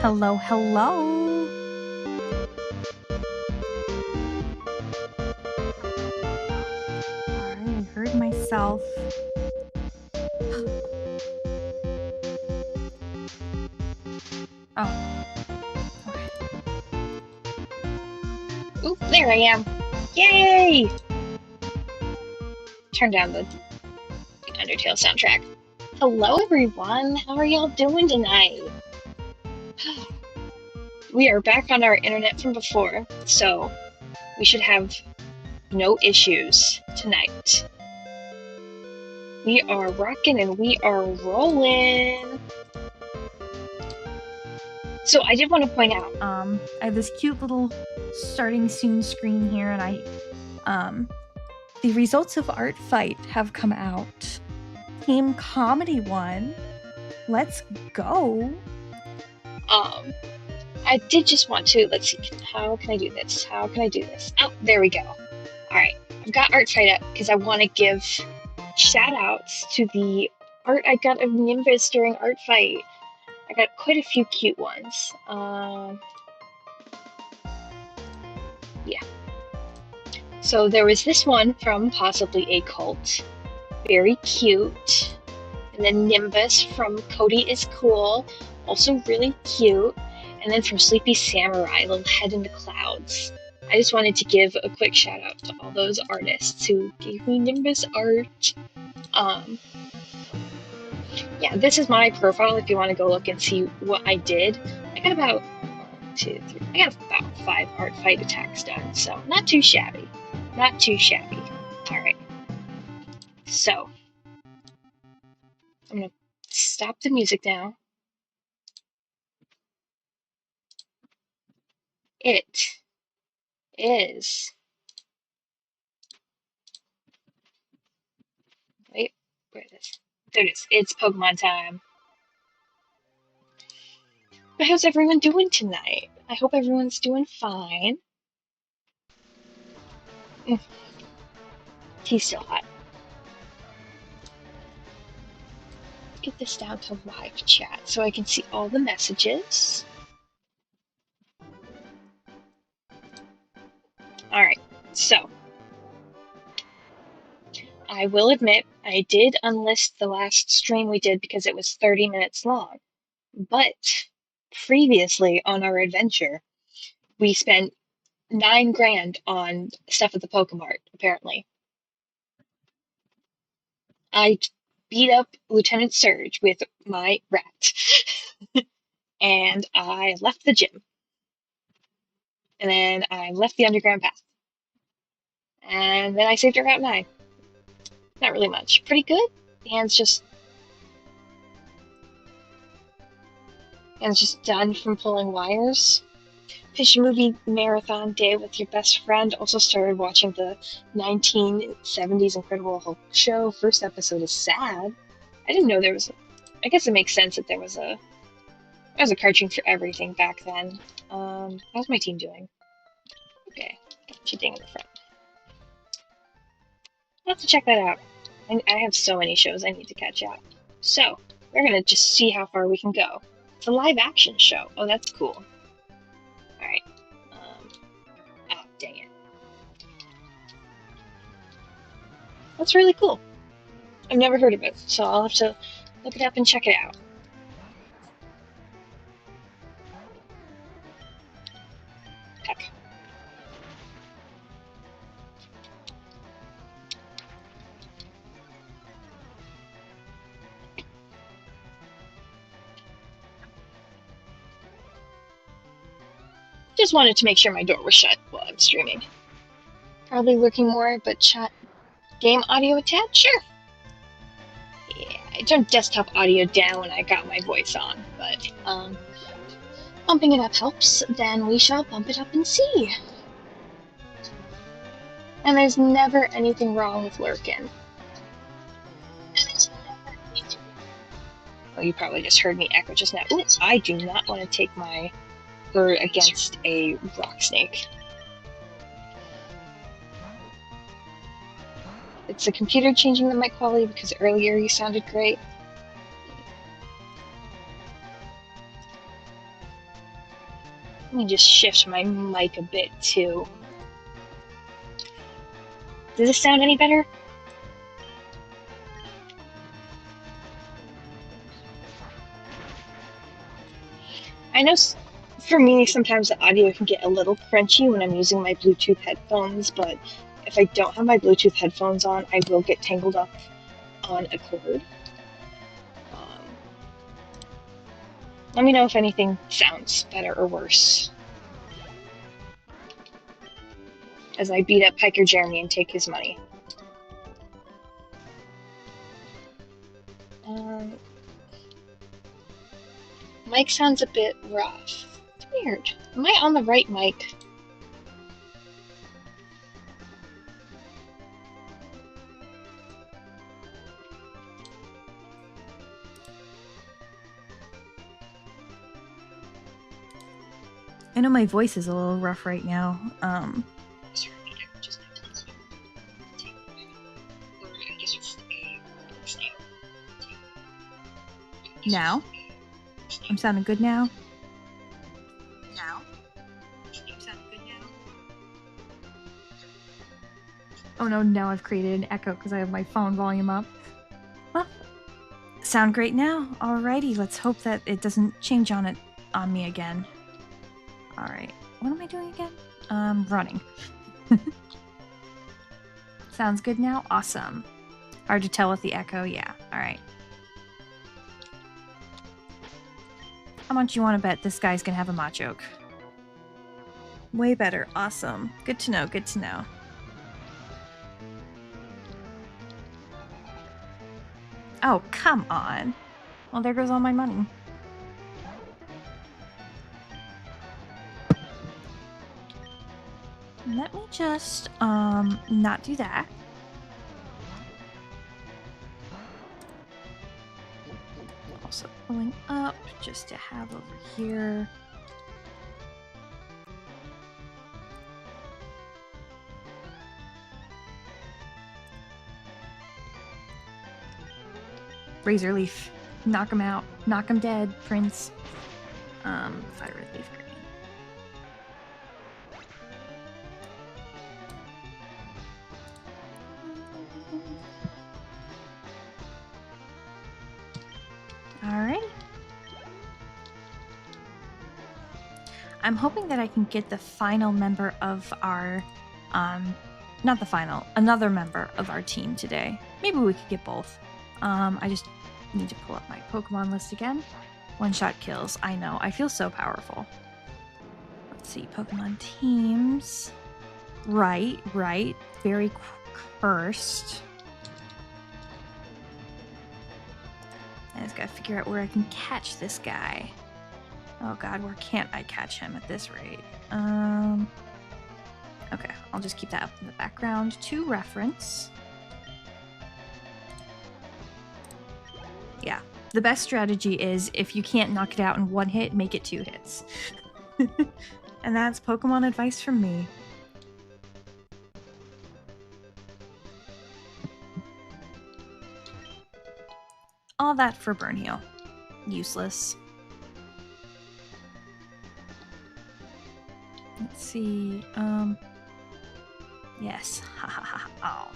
Hello, hello. Alright, I heard myself. Oh. Okay. Oop, there I am. Yay! Turn down the Undertale soundtrack. Hello everyone, how are y'all doing tonight? We are back on our internet from before, so we should have no issues tonight. We are rocking and we are rolling. So I did want to point out, I have this cute little starting soon screen here, and the results of Art Fight have come out. Team Comedy won. Let's go. I did just want to, let's see, how can I do this? How can I do this? Oh, there we go. Alright, I've got Art Fight up because I want to give shout outs to the art I got of Nimbus during Art Fight. I got quite a few cute ones. Yeah. So there was this one from possibly a cult. Very cute. And then Nimbus from Cody is Cool. Also really cute. And then from Sleepy Samurai, Little Head in the Clouds. I just wanted to give a quick shout out to all those artists who gave me Nimbus art. Yeah, this is my profile if you want to go look and see what I did. I got about 1, 2, 3. I got about 5 Art Fight attacks done, so not too shabby. Not too shabby. Alright. So, I'm gonna stop the music now. It is. Wait, where is it? There it is. It's Pokemon time. But how's everyone doing tonight? I hope everyone's doing fine. He's still hot. get this down to live chat so I can see all the messages. Alright, so I will admit I did unlist the last stream we did because it was 30 minutes long. But previously on our adventure, we spent $9 grand on stuff at the Pokemart, apparently. I beat up Lieutenant Surge with my rat. And I left the gym. And then I left the underground path. And then I saved her Route 9. Not really much. Pretty good. Hand's just done from pulling wires. Finished a movie marathon day with your best friend. Also started watching the 1970s Incredible Hulk show. First episode is sad. I didn't know there was I guess it makes sense that there was a cartoon for everything back then. How's my team doing? Okay, got cheating in the front. I'll have to check that out. I have so many shows I need to catch up. So, we're gonna just see how far we can go. It's a live action show. Oh, that's cool. Alright. Oh, dang it. That's really cool. I've never heard of it, so I'll have to look it up and check it out. Heck. Just wanted to make sure my door was shut while I'm streaming. Probably lurking more, but chat game audio attached? Sure. Yeah, I turned desktop audio down when I got my voice on, but bumping it up helps. Then we shall bump it up and see. And there's never anything wrong with lurking. Oh, you probably just heard me echo just now. Ooh, I do not want to take my bird against a rock snake. It's the computer changing the mic quality because earlier you sounded great. Let me just shift my mic a bit too. Does this sound any better? I know for me sometimes the audio can get a little crunchy when I'm using my Bluetooth headphones, but if I don't have my Bluetooth headphones on, I will get tangled up on a cord. Let me know if anything sounds better or worse. As I beat up Piker Jeremy and take his money. Mic sounds a bit rough. It's weird. Am I on the right mic? I know my voice is a little rough right now. Now? I'm sounding good now? Oh no, now I've created an echo because I have my phone volume up. Well, sound great now. Alrighty, let's hope that it doesn't change on me again. Alright, what am I doing again? Running. Sounds good now? Awesome. Hard to tell with the echo, yeah. Alright. How much you want to bet this guy's gonna have a Machoke? Way better. Awesome. Good to know, good to know. Oh, come on. Well, there goes all my money. Let me just, not do that. Also pulling up just to have over here. Razor Leaf. Knock him out. Knock him dead, Prince. Fire with LeafGreen. Alright. I'm hoping that I can get the final member of our, not the final, another member of our team today. Maybe we could get both. I just need to pull up my Pokemon list again. One-shot kills. I know. I feel so powerful. Let's see. Pokemon teams. Right. Very cursed. I just gotta figure out where I can catch this guy. Oh god, where can't I catch him at this rate? Okay, I'll just keep that up in the background to reference. Yeah, the best strategy is if you can't knock it out in one hit, make it 2 hits. And that's Pokemon advice from me. All that for Burn Heal. Useless. Let's see, yes. Oh.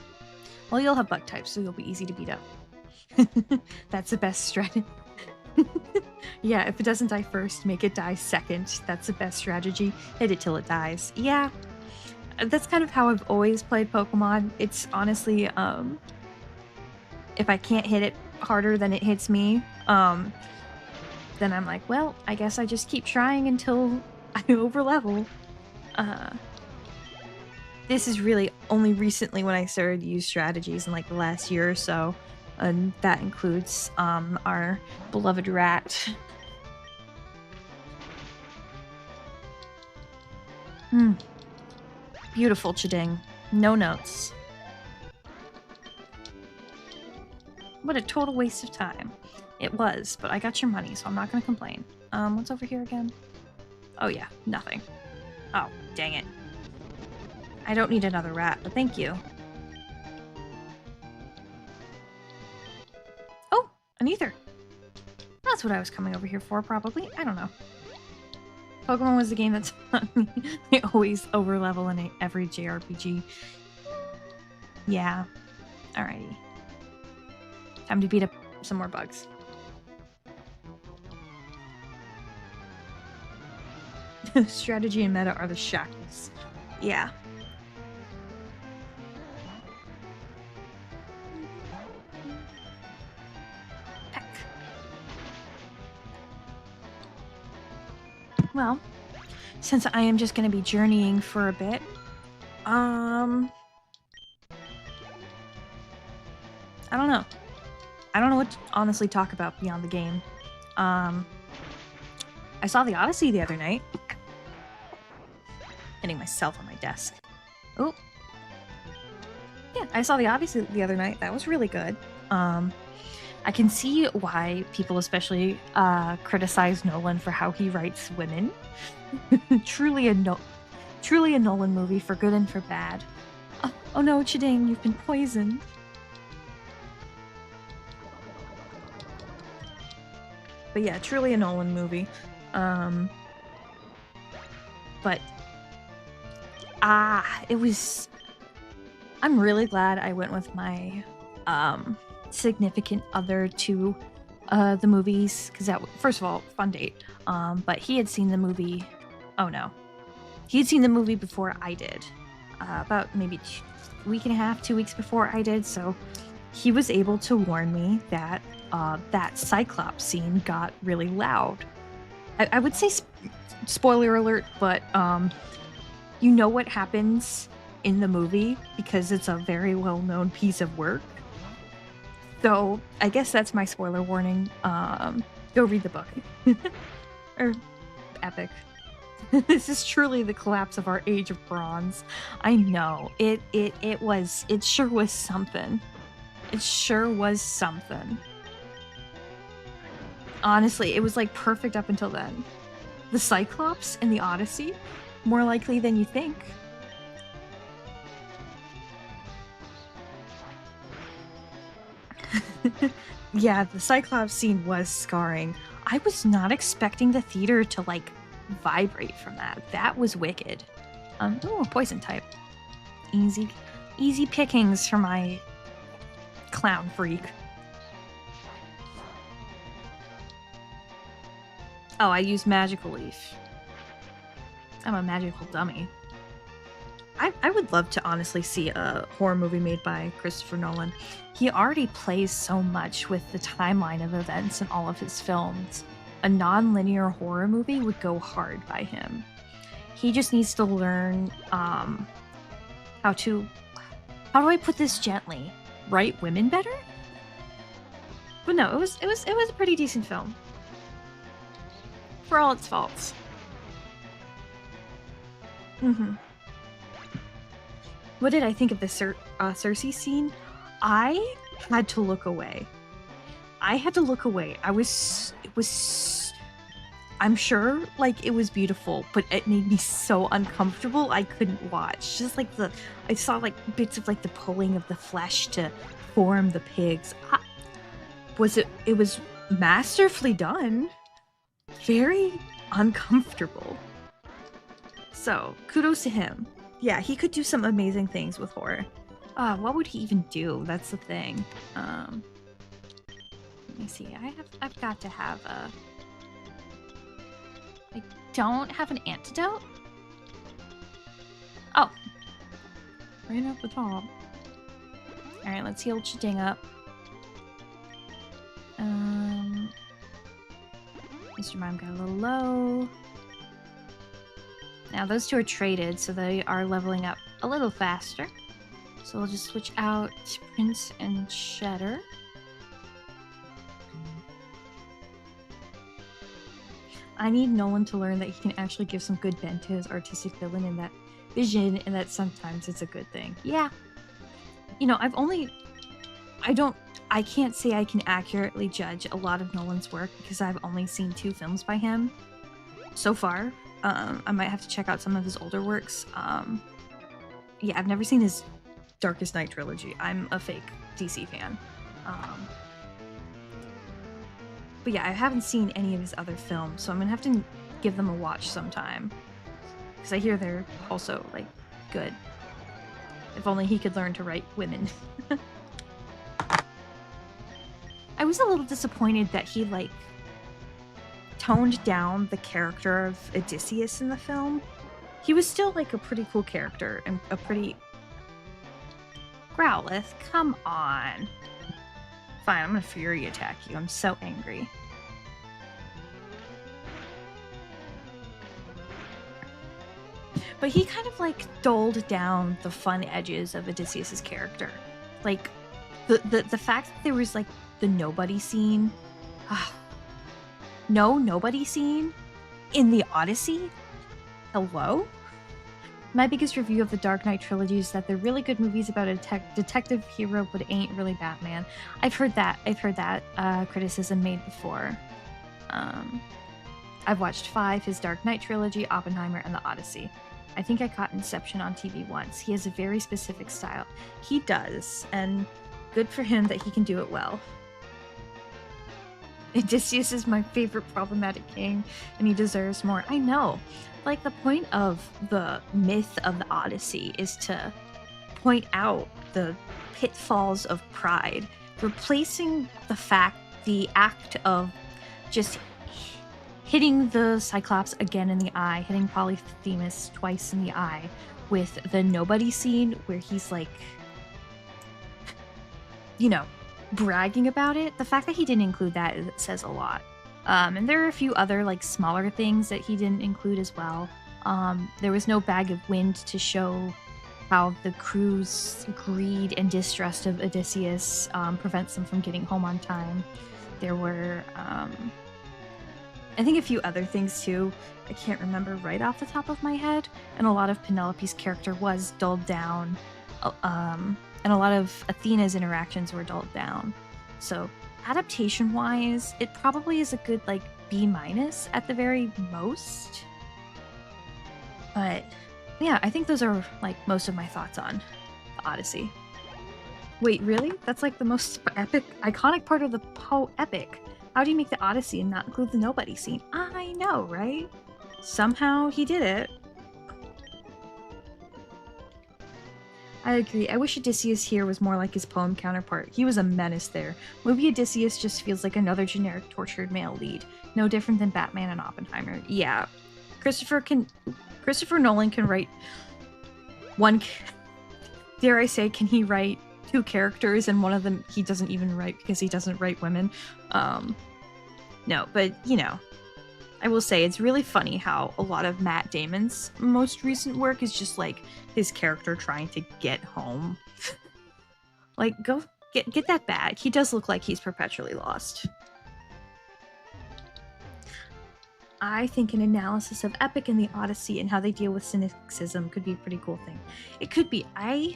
Well, you'll have bug types, so you'll be easy to beat up. That's the best strategy. Yeah, if it doesn't die first, make it die second. That's the best strategy. Hit it till it dies. Yeah, that's kind of how I've always played Pokemon. It's honestly, if I can't hit it harder than it hits me, then I'm like, well, I guess I just keep trying until I overlevel. This is really only recently when I started to use strategies in like the last year or so, and that includes our beloved rat. Beautiful Chiding. No notes. What a total waste of time. It was, but I got your money, so I'm not gonna complain. What's over here again? Oh yeah, nothing. Oh, dang it. I don't need another rat, but thank you. Oh, an ether. That's what I was coming over here for, probably. I don't know. Pokemon was the game that taught me they always overlevel in every JRPG. Yeah. Alrighty. Time to beat up some more bugs. Strategy and meta are the shackles. Yeah. Peck. Well, since I am just going to be journeying for a bit, I don't know. I don't know what to honestly talk about beyond the game. I saw the Odyssey the other night. Hitting myself on my desk. Oh. Yeah, I saw the Odyssey the other night. That was really good. I can see why people especially criticize Nolan for how he writes women. Truly a Nolan movie for good and for bad. Oh no, Chiding, you've been poisoned. But yeah, truly a Nolan movie. But it was. I'm really glad I went with my significant other to the movies, because that, first of all, fun date. But he had seen the movie. Oh no, he had seen the movie before I did, about maybe a week and a half, 2 weeks before I did. So he was able to warn me that that Cyclops scene got really loud. I would say spoiler alert, but you know what happens in the movie because it's a very well-known piece of work. So I guess that's my spoiler warning. Go read the book. Or epic. This is truly the collapse of our age of bronze. I know. It sure was something. It sure was something. Honestly, it was like perfect up until then. The Cyclops in the Odyssey, more likely than you think. Yeah, the Cyclops scene was scarring. I was not expecting the theater to, like, vibrate from that. That was wicked. Ooh, poison type. Easy pickings for my clown freak. Oh, I use Magical Leaf. I'm a magical dummy. I would love to honestly see a horror movie made by Christopher Nolan. He already plays so much with the timeline of events in all of his films. A non-linear horror movie would go hard by him. He just needs to learn how do I put this gently? Write women better? But no, it was a pretty decent film. For all its faults. What did I think of the Cersei scene? I had to look away. I'm sure, like, it was beautiful, but it made me so uncomfortable I couldn't watch. Just like I saw like bits of like the pulling of the flesh to form the pigs. It was masterfully done. Very uncomfortable. So, kudos to him. Yeah, he could do some amazing things with horror. What would he even do? That's the thing. Let me see. I've got to have a... I don't have an antidote? Oh. Right up the top. Alright, let's heal Chiding up. Mr. Mime got a little low. Now those two are traded, so they are leveling up a little faster. So we'll just switch out Prince and Cheddar. I need Nolan to learn that he can actually give some good bent to his artistic villain in that vision, and that sometimes it's a good thing. Yeah. You know, I can't say I can accurately judge a lot of Nolan's work because I've only seen 2 films by him so far. I might have to check out some of his older works. Yeah, I've never seen his Darkest Night trilogy. I'm a fake DC fan. But yeah, I haven't seen any of his other films, so I'm gonna have to give them a watch sometime. Because I hear they're also, like, good. If only he could learn to write women. I was a little disappointed that he, like, toned down the character of Odysseus in the film. He was still, like, a pretty cool character and a pretty... Growlithe, come on. Fine, I'm gonna Fury attack you. I'm so angry. But he kind of, like, dulled down the fun edges of Odysseus's character. Like, the fact that there was, like, the nobody scene... No nobody scene in the Odyssey? Hello? My biggest review of the Dark Knight trilogy is that they're really good movies about a detective hero, but ain't really Batman. I've heard that criticism made before. I've watched 5, his Dark Knight trilogy, Oppenheimer, and the Odyssey. I think I caught Inception on TV once. He has a very specific style. He does, and good for him that he can do it well. Odysseus is my favorite problematic king, and he deserves more. I know. Like, the point of the myth of the Odyssey is to point out the pitfalls of pride, replacing the act of just hitting the Cyclops again in the eye, hitting Polyphemus twice in the eye, with the nobody scene where he's, like, you know, bragging about it. The fact that he didn't include that says a lot. And there are a few other, like, smaller things that he didn't include as well. There was no bag of wind to show how the crew's greed and distrust of Odysseus prevents them from getting home on time. There were, I think, a few other things too. I can't remember right off the top of my head. And a lot of Penelope's character was dulled down. And a lot of Athena's interactions were dulled down. So adaptation-wise, it probably is a good, like, B- at the very most. But yeah, I think those are, like, most of my thoughts on the Odyssey. Wait, really? That's like the most epic, iconic part of the Poe epic. How do you make the Odyssey and not include the nobody scene? I know, right? Somehow he did it. I agree. I wish Odysseus here was more like his poem counterpart. He was a menace there. Movie Odysseus just feels like another generic tortured male lead. No different than Batman and Oppenheimer. Yeah. Christopher Nolan can write one, dare I say, can he write 2 characters and one of them he doesn't even write because he doesn't write women? No, but you know, I will say it's really funny how a lot of Matt Damon's most recent work is just like his character trying to get home. Like, go get that bag. He does look like he's perpetually lost. I think an analysis of Epic and the Odyssey and how they deal with cynicism could be a pretty cool thing. It could be. I'm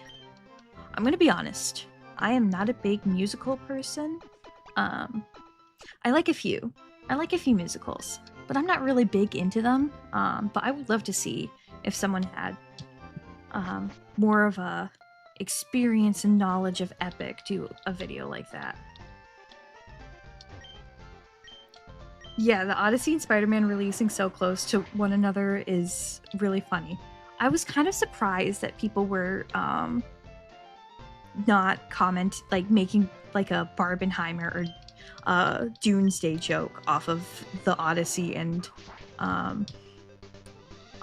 gonna be honest. I am not a big musical person. I like a few. I like a few musicals, but I'm not really big into them. But I would love to see if someone had more of a experience and knowledge of Epic do a video like that. Yeah, the Odyssey and Spider-Man releasing so close to one another is really funny. I was kind of surprised that people were not making like a Barbenheimer or Doomsday joke off of the Odyssey and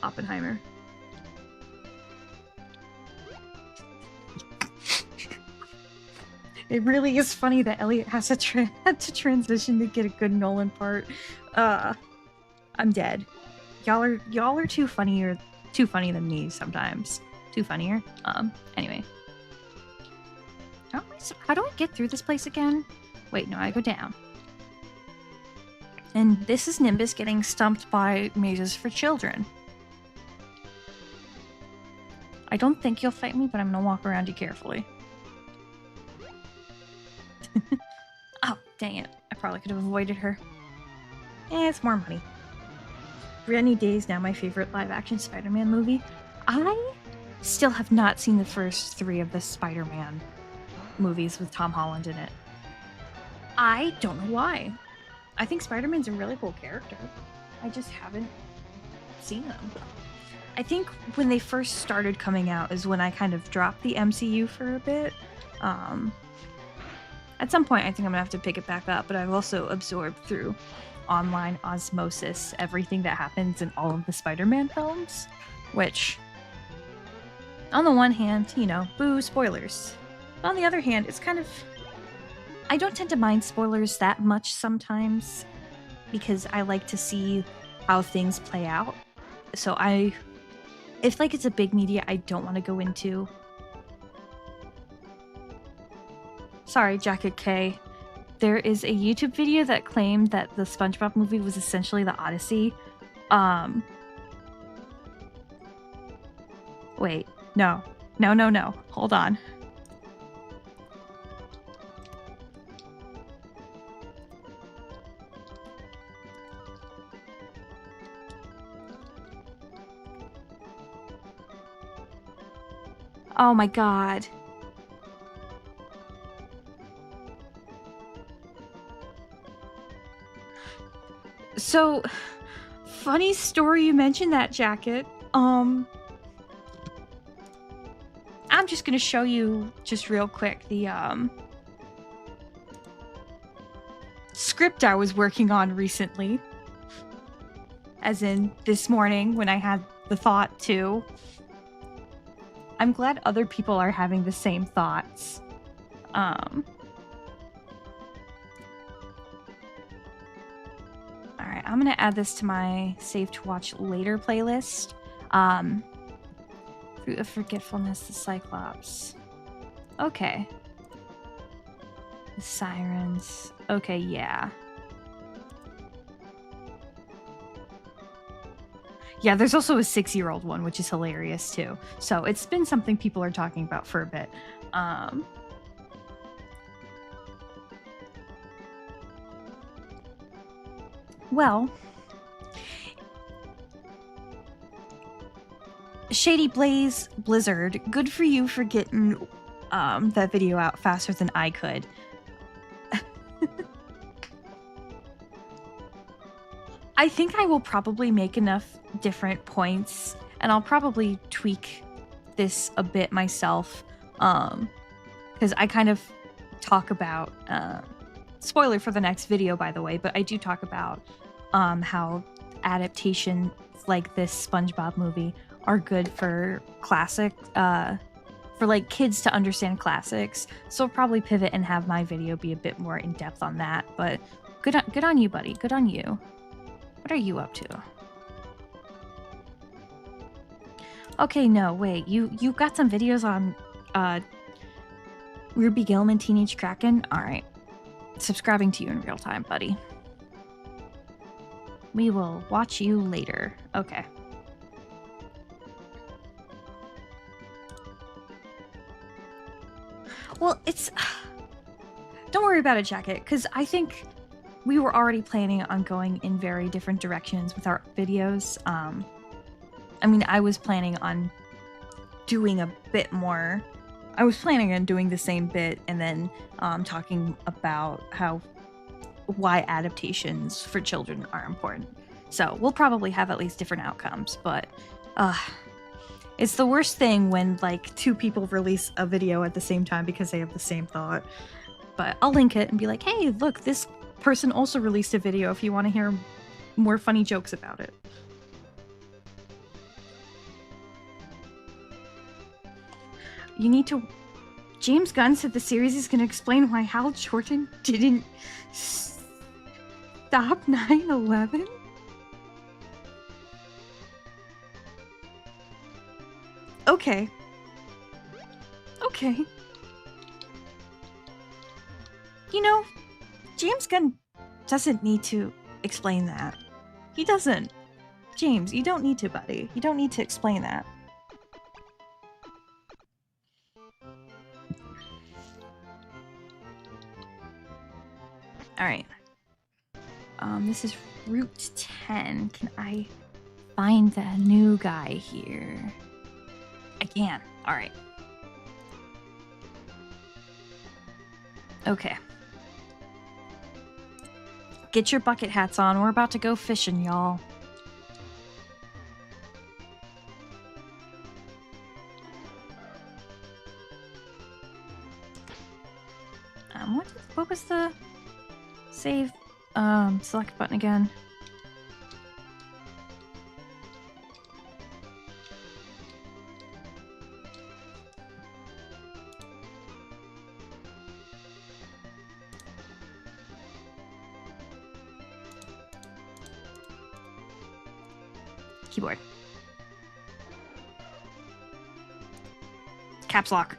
Oppenheimer. It really is funny that Elliot has to had to transition to get a good Nolan part. I'm dead. Y'all are too funny than me sometimes. Too funnier. Anyway. How do I get through this place again? Wait, no, I go down. And this is Nimbus getting stumped by mazes for children. I don't think you'll fight me, but I'm gonna walk around you carefully. Oh, dang it. I probably could have avoided her. It's more money. Rainy Days now my favorite live-action Spider-Man movie. I still have not seen the first 3 of the Spider-Man movies with Tom Holland in it. I don't know why. I think Spider-Man's a really cool character. I just haven't seen them. I think when they first started coming out is when I kind of dropped the MCU for a bit. At some point, I think I'm gonna have to pick it back up, but I've also absorbed through online osmosis everything that happens in all of the Spider-Man films, which, on the one hand, you know, boo, spoilers. But on the other hand, it's kind of... I don't tend to mind spoilers that much sometimes, because I like to see how things play out. So if like it's a big media I don't want to go into... Sorry, Jacket K. There is a YouTube video that claimed that the SpongeBob movie was essentially the Odyssey. Wait, no. No. Hold on. Oh my god. So, funny story you mentioned that, Jacket. I'm just gonna show you just real quick the script I was working on recently. As in this morning when I had the thought to. I'm glad other people are having the same thoughts. Alright, I'm gonna add this to my Save to Watch Later playlist. Fruit of Forgetfulness, the Cyclops. Okay. The Sirens. Okay, yeah. Yeah, there's also a 6-year-old one, which is hilarious too. So it's been something people are talking about for a bit. Well, Shady Blaze Blizzard, good for you for getting that video out faster than I could. I think I will probably make enough different points, and I'll probably tweak this a bit myself, because I kind of talk about, spoiler for the next video, by the way, but I do talk about how adaptations like this SpongeBob movie are good for classic, for like kids to understand classics. So I'll probably pivot and have my video be a bit more in depth on that. But good on you, buddy. Good on you. What are you up to? Okay, no, wait. You got some videos on Ruby Gilman, Teenage Kraken? Alright. Subscribing to you in real time, buddy. We will watch you later. Okay. Well, it's... Don't worry about it, Jacket, because I think we were already planning on going in very different directions with our videos. I mean, I was planning on doing a bit more. I was planning on doing the same bit and then talking about why adaptations for children are important. So we'll probably have at least different outcomes, but it's the worst thing when like two people release a video at the same time because they have the same thought. But I'll link it and be like, hey, look, this person also released a video if you want to hear more funny jokes about it. You need to... James Gunn said the series is going to explain why Hal Jordan didn't stop 9/11? Okay. Okay. You know, James Gunn doesn't need to explain that. He doesn't. James, you don't need to, buddy. You don't need to explain that. Alright. This is Route 10. Can I find the new guy here? I can. Alright. Okay. Get your bucket hats on. We're about to go fishing, y'all. What was the save select button again? Keyboard. Caps lock.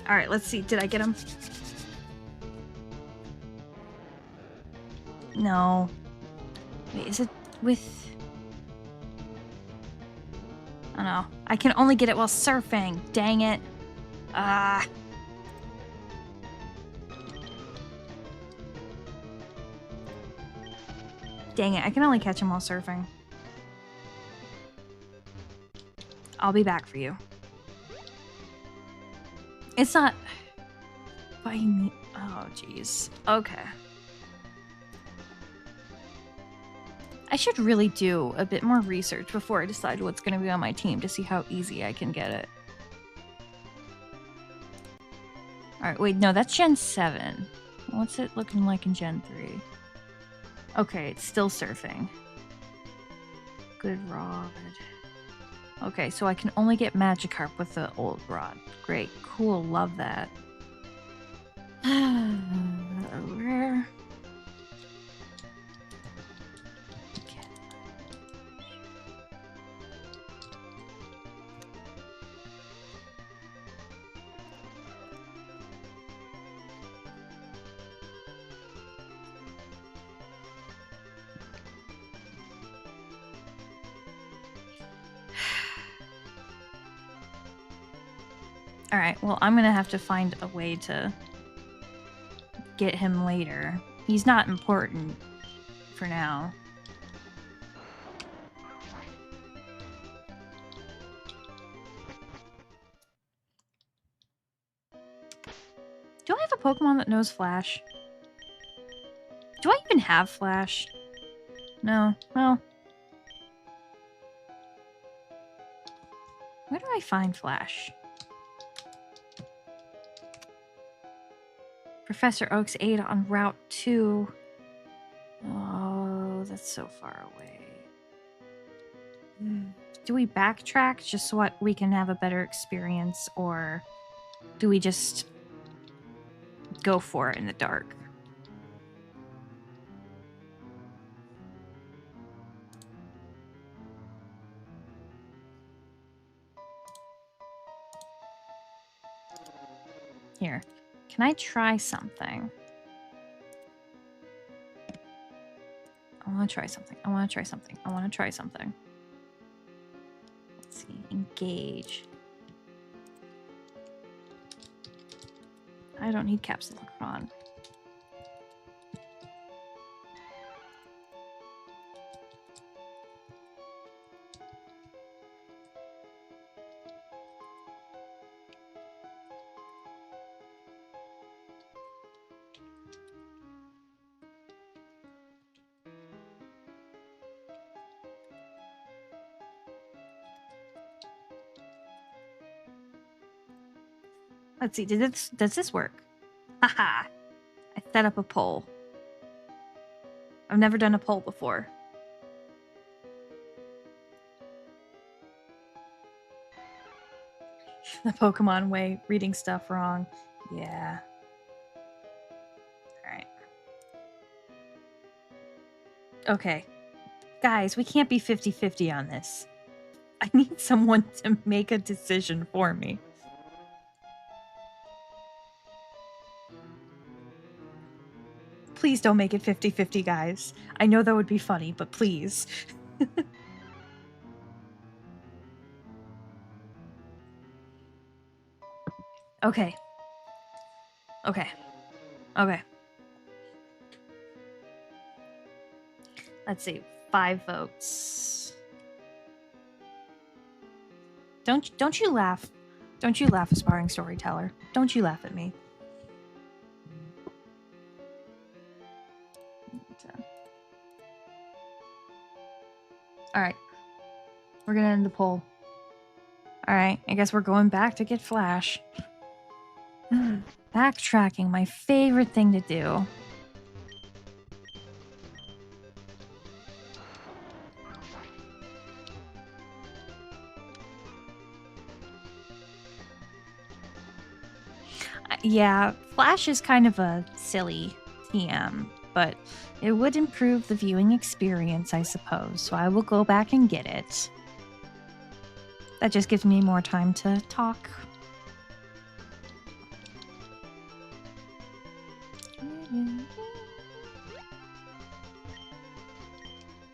Alright, let's see. Did I get him? No. Wait, is it with... Oh no. I can only get it while surfing. Dang it. Ah. Dang it, I can only catch him while surfing. I'll be back for you. It's not... By me... Oh, jeez. Okay. I should really do a bit more research before I decide what's going to be on my team to see how easy I can get it. Alright, wait, no, that's Gen 7. What's it looking like in Gen 3? Okay, it's still surfing. Good rod. Okay, so I can only get Magikarp with the old rod. Great, cool, love that. Rare. Alright, well, I'm gonna have to find a way to get him later. He's not important for now. Do I have a Pokemon that knows Flash? Do I even have Flash? No. Well. Where do I find Flash? Professor Oak's aid on Route 2. Oh, that's so far away. Do we backtrack just so we can have a better experience, or do we just go for it in the dark? Here, can I try something? I want to try something. I want to try something. I want to try something. Let's see. Engage. I don't need Capsulacron. Let's see. Does this work? Haha. I set up a poll. I've never done a poll before. The Pokemon way, reading stuff wrong. Yeah. Alright. Okay. Guys, we can't be 50-50 on this. I need someone to make a decision for me. Please don't make it 50-50, guys. I know that would be funny, but please. Okay. Okay. Okay. Let's see. 5 votes. Don't you laugh. Don't you laugh, aspiring storyteller. Don't you laugh at me. Alright. We're gonna end the poll. Alright, I guess we're going back to get Flash. Backtracking, my favorite thing to do. Yeah, Flash is kind of a silly TM, but it would improve the viewing experience, I suppose, so I will go back and get it. That just gives me more time to talk.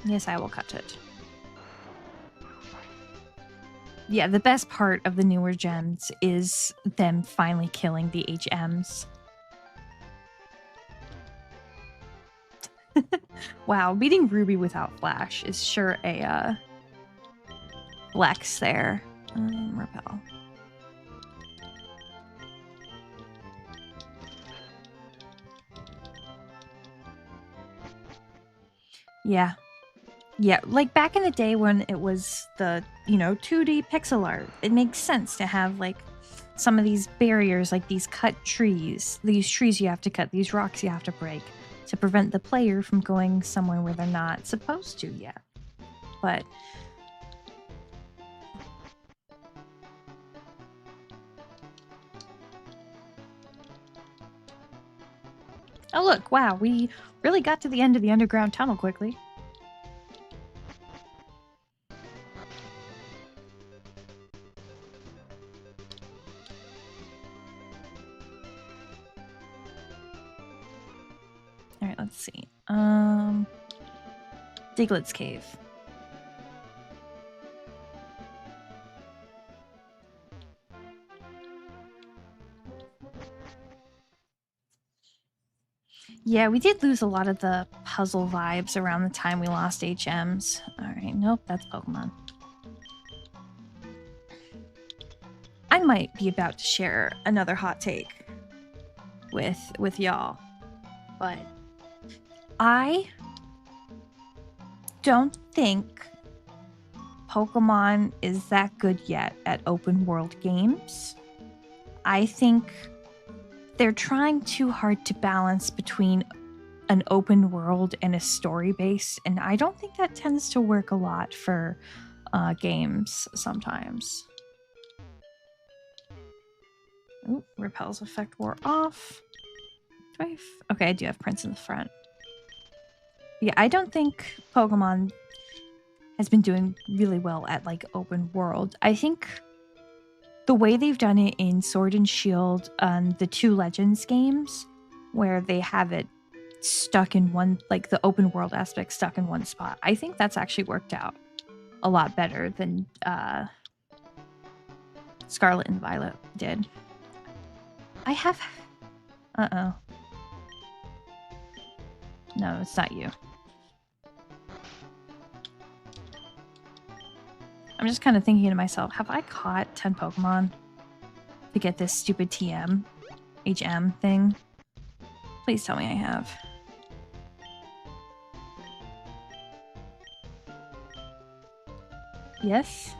Yes, I will cut it. Yeah, the best part of the newer gens is them finally killing the HMs. Wow, beating Ruby without Flash is sure a flex there. Repel. Yeah. Yeah, like back in the day when it was the, 2D pixel art, it makes sense to have like some of these barriers, like these cut trees, these trees you have to cut, these rocks you have to break to prevent the player from going somewhere where they're not supposed to yet. But oh look, wow, we really got to the end of the underground tunnel quickly. Alright, let's see. Diglett's Cave. Yeah, we did lose a lot of the puzzle vibes around the time we lost HMs. Alright, nope, that's Pokemon. I might be about to share another hot take with y'all. But I don't think Pokemon is that good yet at open world games. I think they're trying too hard to balance between an open world and a story base, and I don't think that tends to work a lot for games sometimes. Ooh, repels effect wore off. Okay, I do have Prince in the front. Yeah, I don't think Pokemon has been doing really well at like open world. I think the way they've done it in Sword and Shield and the two Legends games, where they have it stuck in one, like the open world aspect stuck in one spot, I think that's actually worked out a lot better than Scarlet and Violet did. I have... Uh-oh. No, it's not you. I'm just kind of thinking to myself, have I caught 10 Pokemon to get this stupid TM, HM thing? Please tell me I have. Yes?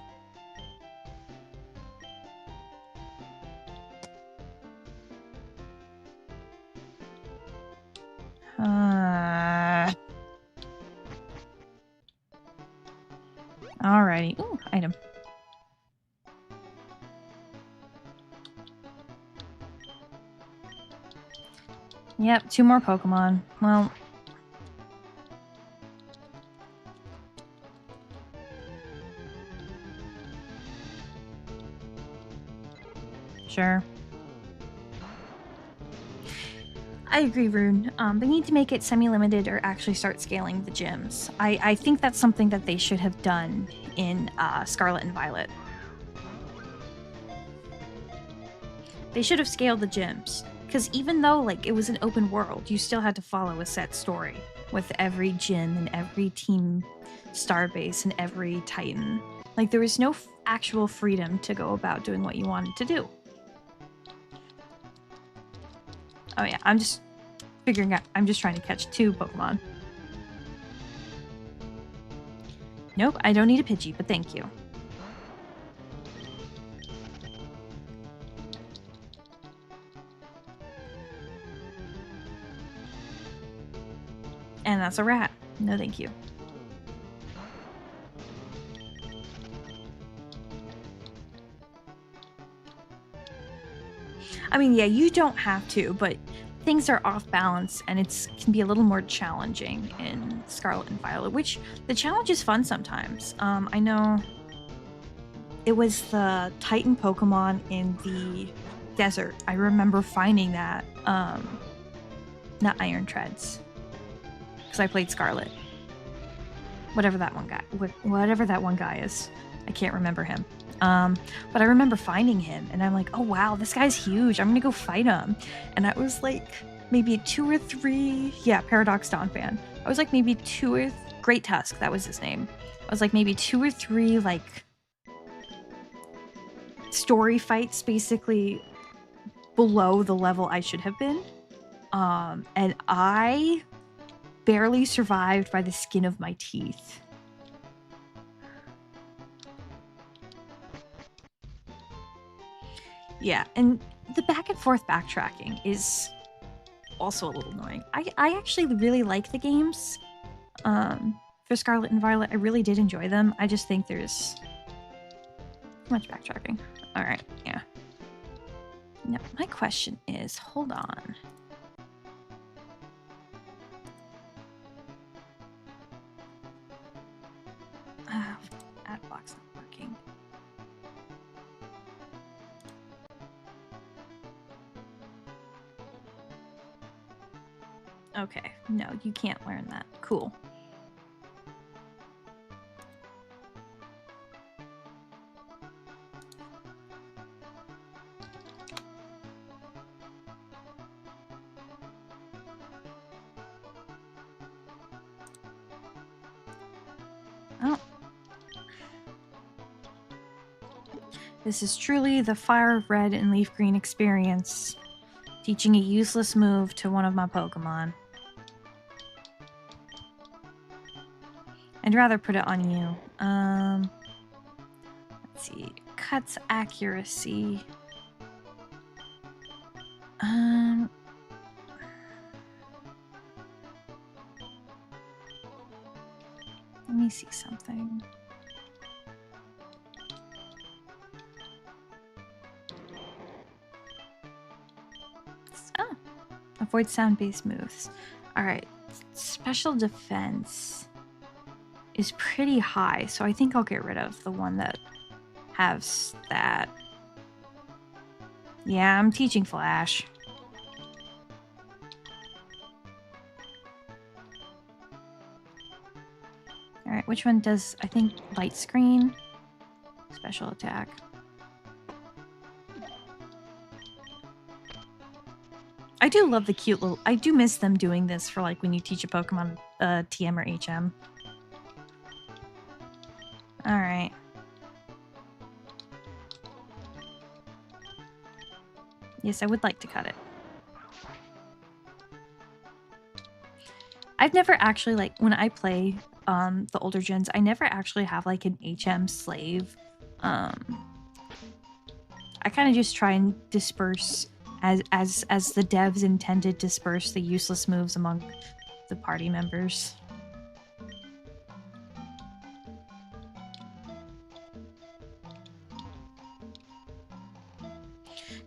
Alrighty. Ooh, item. Yep, 2 more Pokemon. Well... Sure. I agree, Rune. They need to make it semi-limited or actually start scaling the gyms. I think that's something that they should have done in Scarlet and Violet. They should have scaled the gyms. Because even though like it was an open world, you still had to follow a set story with every gym and every team starbase and every Titan. Like there was no actual freedom to go about doing what you wanted to do. Oh yeah, I'm just figuring out. I'm just trying to catch 2 Pokemon. Nope, I don't need a Pidgey, but thank you. And that's a rat. No thank you. I mean, yeah, you don't have to, but things are off balance and it can be a little more challenging in Scarlet and Violet, which the challenge is fun sometimes. I know it was the Titan Pokemon in the desert. I remember finding that, not Iron Treads, because I played Scarlet. Whatever that one guy is. I can't remember him. But I remember finding him and I'm like, oh wow, this guy's huge. I'm gonna go fight him. And I was like maybe 2 or 3, yeah, Paradox Donphan. I was like maybe 2 or Great Tusk, that was his name. I was like maybe 2 or 3 like story fights basically below the level I should have been. And I barely survived by the skin of my teeth. Yeah, and the back and forth backtracking is also a little annoying. I actually really like the games. For Scarlet and Violet, I really did enjoy them. I just think there's too much backtracking. Alright, yeah. Now, my question is, hold on. Adblock's not working. Okay, no, you can't learn that. Cool. Oh. This is truly the Fire Red and Leaf Green experience. Teaching a useless move to one of my Pokemon. I'd rather put it on you. Let's see. Cuts accuracy. Let me see something. Oh, avoid sound-based moves. All right, special defense is pretty high, so I think I'll get rid of the one that has that. Yeah, I'm teaching Flash. All right, which one does, I think, light screen? Special attack. I do love the cute little, I do miss them doing this for like when you teach a Pokemon TM or HM. All right. Yes, I would like to cut it. I've never actually, like, when I play the older gens, I never actually have like an HM slave. I kind of just try and disperse as the devs intended, disperse the useless moves among the party members.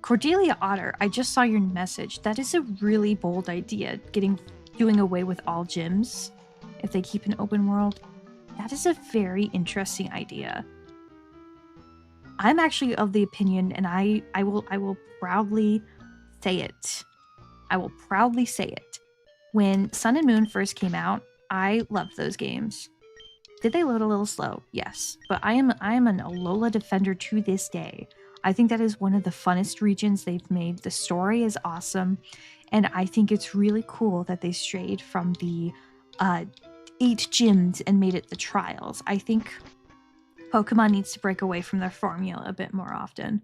Cordelia Otter, I just saw your message. That is a really bold idea, doing away with all gyms if they keep an open world. That is a very interesting idea. I'm actually of the opinion, and I will proudly say it. I will proudly say it. When Sun and Moon first came out, I loved those games. Did they load a little slow? Yes, but I am an Alola defender to this day. I think that is one of the funnest regions they've made. The story is awesome, and I think it's really cool that they strayed from the 8 gyms and made it the trials. I think Pokemon needs to break away from their formula a bit more often.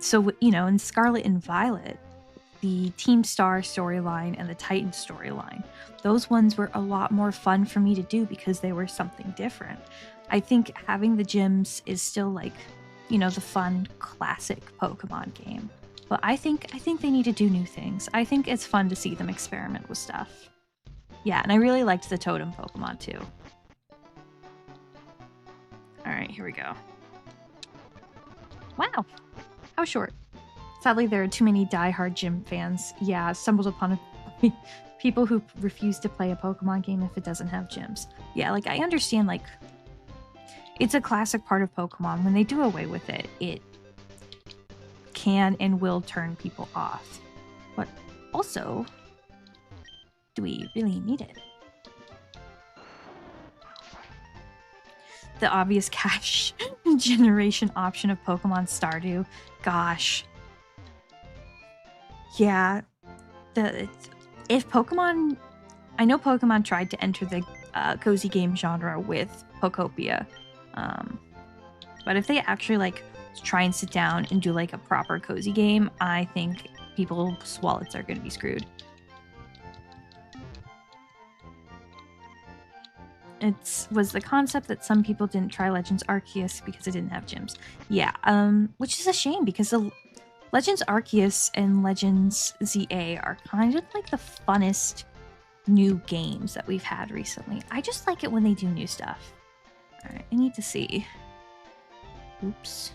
So, you know, in Scarlet and Violet, the Team Star storyline and the Titan storyline, those ones were a lot more fun for me to do because they were something different. I think having the gyms is still like, you know, the fun classic Pokemon game. But I think they need to do new things. I think it's fun to see them experiment with stuff. Yeah, and I really liked the Totem Pokemon too. All right, here we go. Wow, how short. Sadly, there are too many diehard gym fans. Yeah, stumbled upon people who refuse to play a Pokemon game if it doesn't have gyms. Yeah, like I understand, like it's a classic part of Pokemon. When they do away with it, it can and will turn people off. But also, do we really need it? The obvious cash generation option of Pokemon Stardew. Gosh. Yeah. If Pokemon... I know Pokemon tried to enter the cozy game genre with Pokopia. But if they actually like try and sit down and do like a proper cozy game, I think people's wallets are going to be screwed. It was the concept that some people didn't try Legends Arceus because it didn't have gyms. Yeah, which is a shame because the Legends Arceus and Legends ZA are kind of like the funnest new games that we've had recently. I just like it when they do new stuff. Alright, I need to see. Oops.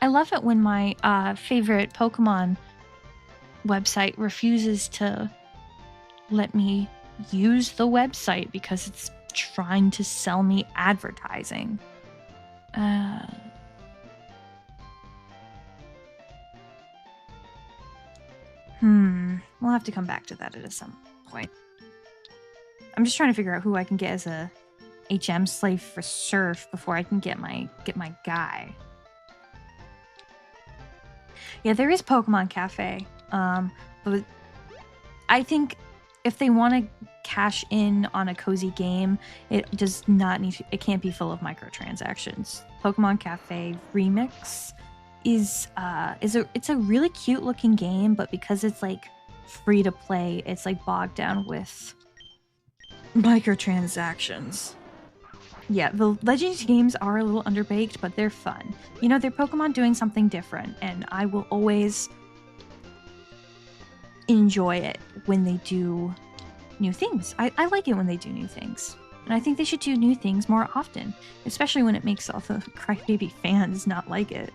I love it when my favorite Pokemon website refuses to let me use the website because it's trying to sell me advertising. We'll have to come back to that at some point. I'm just trying to figure out who I can get as a HM slave for Surf before I can get my guy. Yeah, there is Pokemon Cafe. But I think if they want to cash in on a cozy game, it does not need to, it can't be full of microtransactions. Pokemon Cafe Remix is it's a really cute looking game, but because it's like free to play, it's like bogged down with microtransactions. Yeah, the Legends games are a little underbaked, but they're fun. You know, they're Pokemon doing something different, and I will always enjoy it when they do new things. I like it when they do new things. And I think they should do new things more often, especially when it makes all the crybaby fans not like it.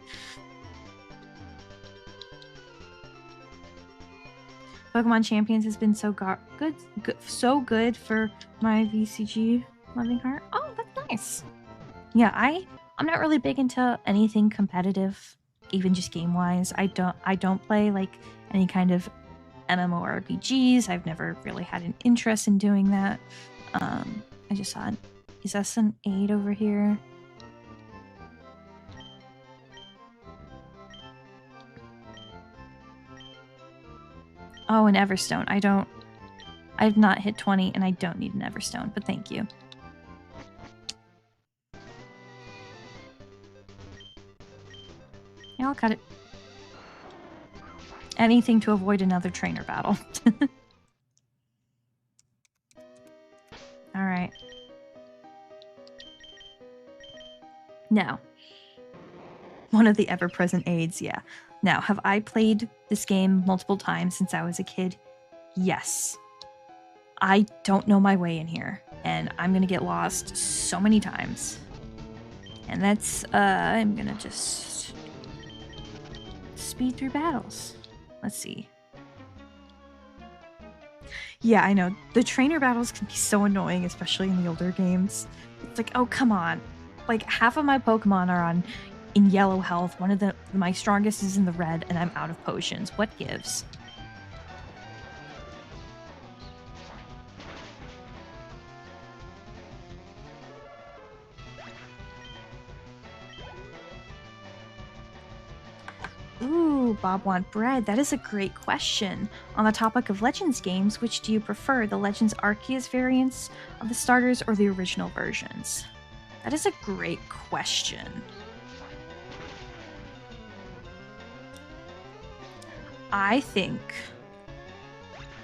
Pokemon Champions has been so good for my VCG loving heart. Oh, that's nice. Yeah, I'm not really big into anything competitive, even just game wise. I don't play like any kind of MMORPGs. I've never really had an interest in doing that. I just saw is that an 8 over here? Oh, an Everstone. I've not hit 20 and I don't need an Everstone, but thank you. Yeah, I'll cut it. Anything to avoid another trainer battle. Alright. Now. One of the ever-present aids, yeah. Now, have I played this game multiple times since I was a kid? Yes. I don't know my way in here, and I'm gonna get lost so many times. And that's, I'm gonna just speed through battles. Let's see. Yeah, I know. The trainer battles can be so annoying, especially in the older games. It's like, oh, come on. Like, half of my Pokemon are in yellow health. One of my strongest is in the red, and I'm out of potions. What gives? Ooh, Bob Want Bread. That is a great question. On the topic of Legends games, which do you prefer, the Legends Arceus variants of the starters or the original versions? That is a great question. I think...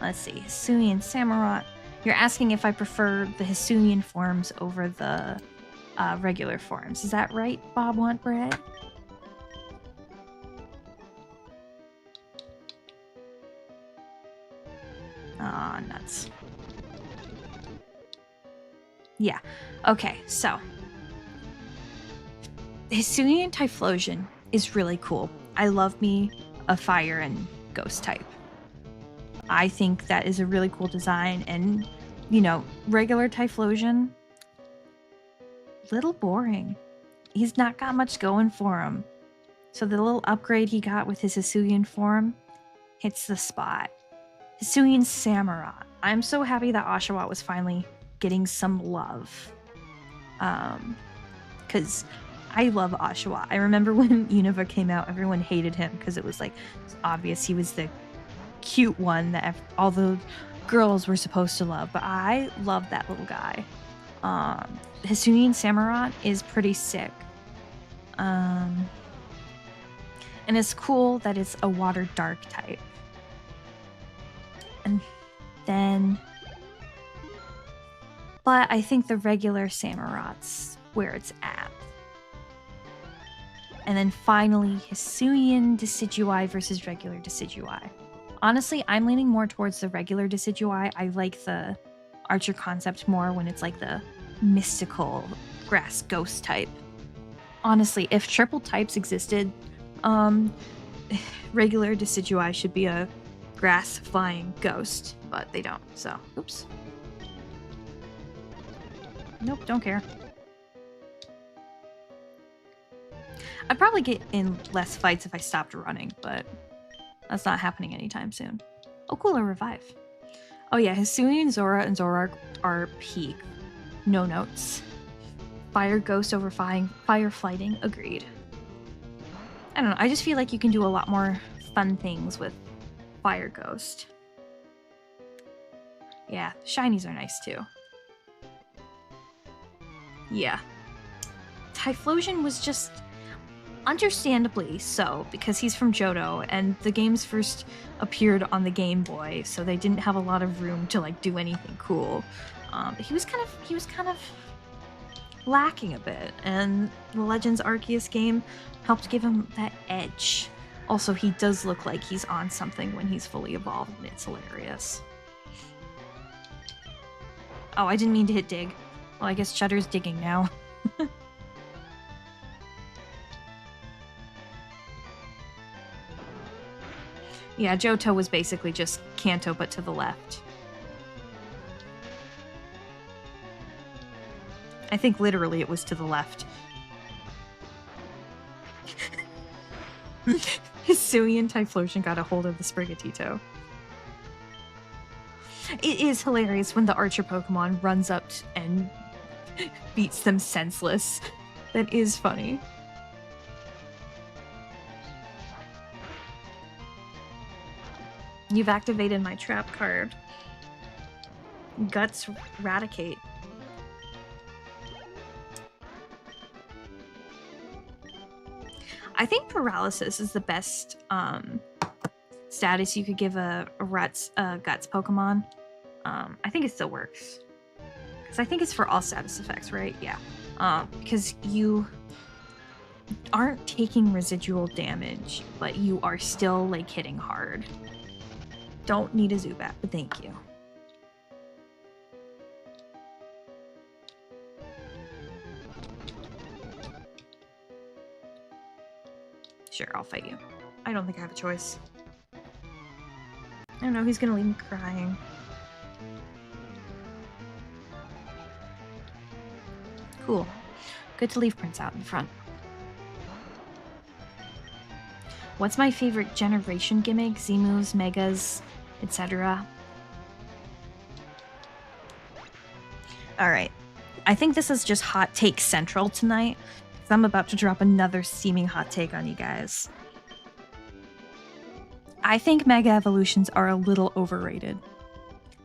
Let's see. Hisuian Samurott. You're asking if I prefer the Hisuian forms over the regular forms. Is that right, Bob Want Bread? Aw, nuts. Yeah. Okay, so. Hisuian Typhlosion is really cool. I love me a fire and ghost type. I think that is a really cool design, and, you know, regular Typhlosion, little boring. He's not got much going for him. So the little upgrade he got with his Hisuian form hits the spot. Hisuian Samurott. I'm so happy that Oshawott was finally getting some love. Because I love Oshawott. I remember when Unova came out, everyone hated him because it was like obvious he was the cute one that all the girls were supposed to love. But I love that little guy. Hisuian Samurott is pretty sick. And it's cool that it's a water dark type. And then... But I think the regular Samurott's where it's at. And then finally, Hisuian Decidueye versus regular Decidueye. Honestly, I'm leaning more towards the regular Decidueye. I like the Archer concept more when it's like the mystical grass ghost type. Honestly, if triple types existed, regular Decidueye should be a grass flying ghost, but they don't, so oops. Nope, don't care. I'd probably get in less fights if I stopped running, but that's not happening anytime soon. Oh, cool, a revive. Oh yeah, Hisuian Zora and Zoroark are peak. No notes. Fire Ghost over Fire Flighting, agreed. I don't know, I just feel like you can do a lot more fun things with Fire Ghost. Yeah, shinies are nice too. Yeah. Typhlosion was just understandably so, because he's from Johto, and the games first appeared on the Game Boy, so they didn't have a lot of room to like do anything cool. He was kind of lacking a bit, and the Legends Arceus game helped give him that edge. Also, he does look like he's on something when he's fully evolved, and it's hilarious. Oh, I didn't mean to hit dig. Well, I guess Cheddar's digging now. Yeah, Johto was basically just Kanto, but to the left. I think literally it was to the left. Hisui and Typhlosion got a hold of the Sprigatito. It is hilarious when the Archer Pokemon runs up and beats them senseless. That is funny. You've activated my trap card. Guts Raticate. I think Paralysis is the best status you could give a Guts Pokemon. I think it still works. Because I think it's for all status effects, right? Yeah. Because you aren't taking residual damage, but you are still like hitting hard. Don't need a Zubat, but thank you. Sure, I'll fight you. I don't think I have a choice. I don't know, he's gonna leave me crying. Cool. Good to leave Prince out in front. What's my favorite generation gimmick? Z-moves, megas, etc. Alright. I think this is just hot take central tonight, because I'm about to drop another steaming hot take on you guys. I think Mega Evolutions are a little overrated.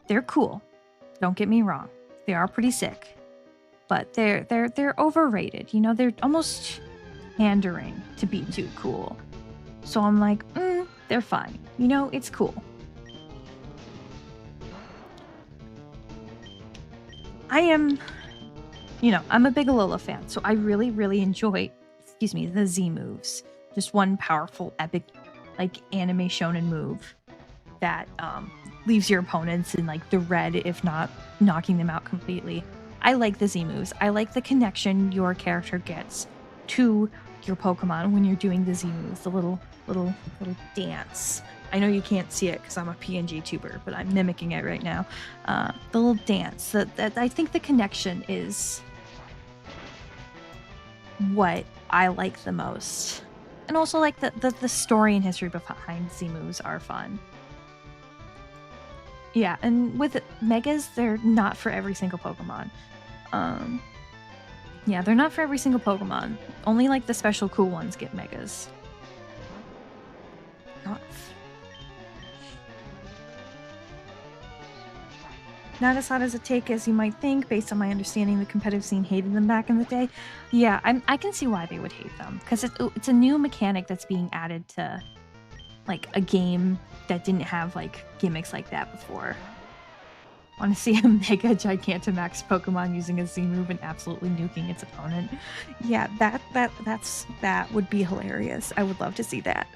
They're cool. Don't get me wrong. They are pretty sick. But they're overrated. You know, they're almost pandering to be too cool. So I'm like, they're fine. You know, it's cool. I am, you know, I'm a big Alola fan, so I really, really enjoy, the Z moves. Just one powerful, epic, like, anime shonen move that leaves your opponents in, like, the red, if not knocking them out completely. I like the Z moves. I like the connection your character gets to your Pokemon when you're doing the Z moves, the little dance. I know you can't see it because I'm a PNG tuber, but I'm mimicking it right now. The little dance. That I think the connection is what I like the most. And also, like, the story and history behind Z moves are fun. Yeah, and with Megas, they're not for every single Pokemon. Yeah, they're not for every single Pokemon. Only, like, the special cool ones get Megas. Not as hot as a take as you might think, based on my understanding the competitive scene hated them back in the day. Yeah, I can see why they would hate them, because it's a new mechanic that's being added to, like, a game that didn't have, like, gimmicks like that before. Want to see a Mega Gigantamax Pokemon using a Z move and absolutely nuking its opponent? Yeah, that would be hilarious. I would love to see that.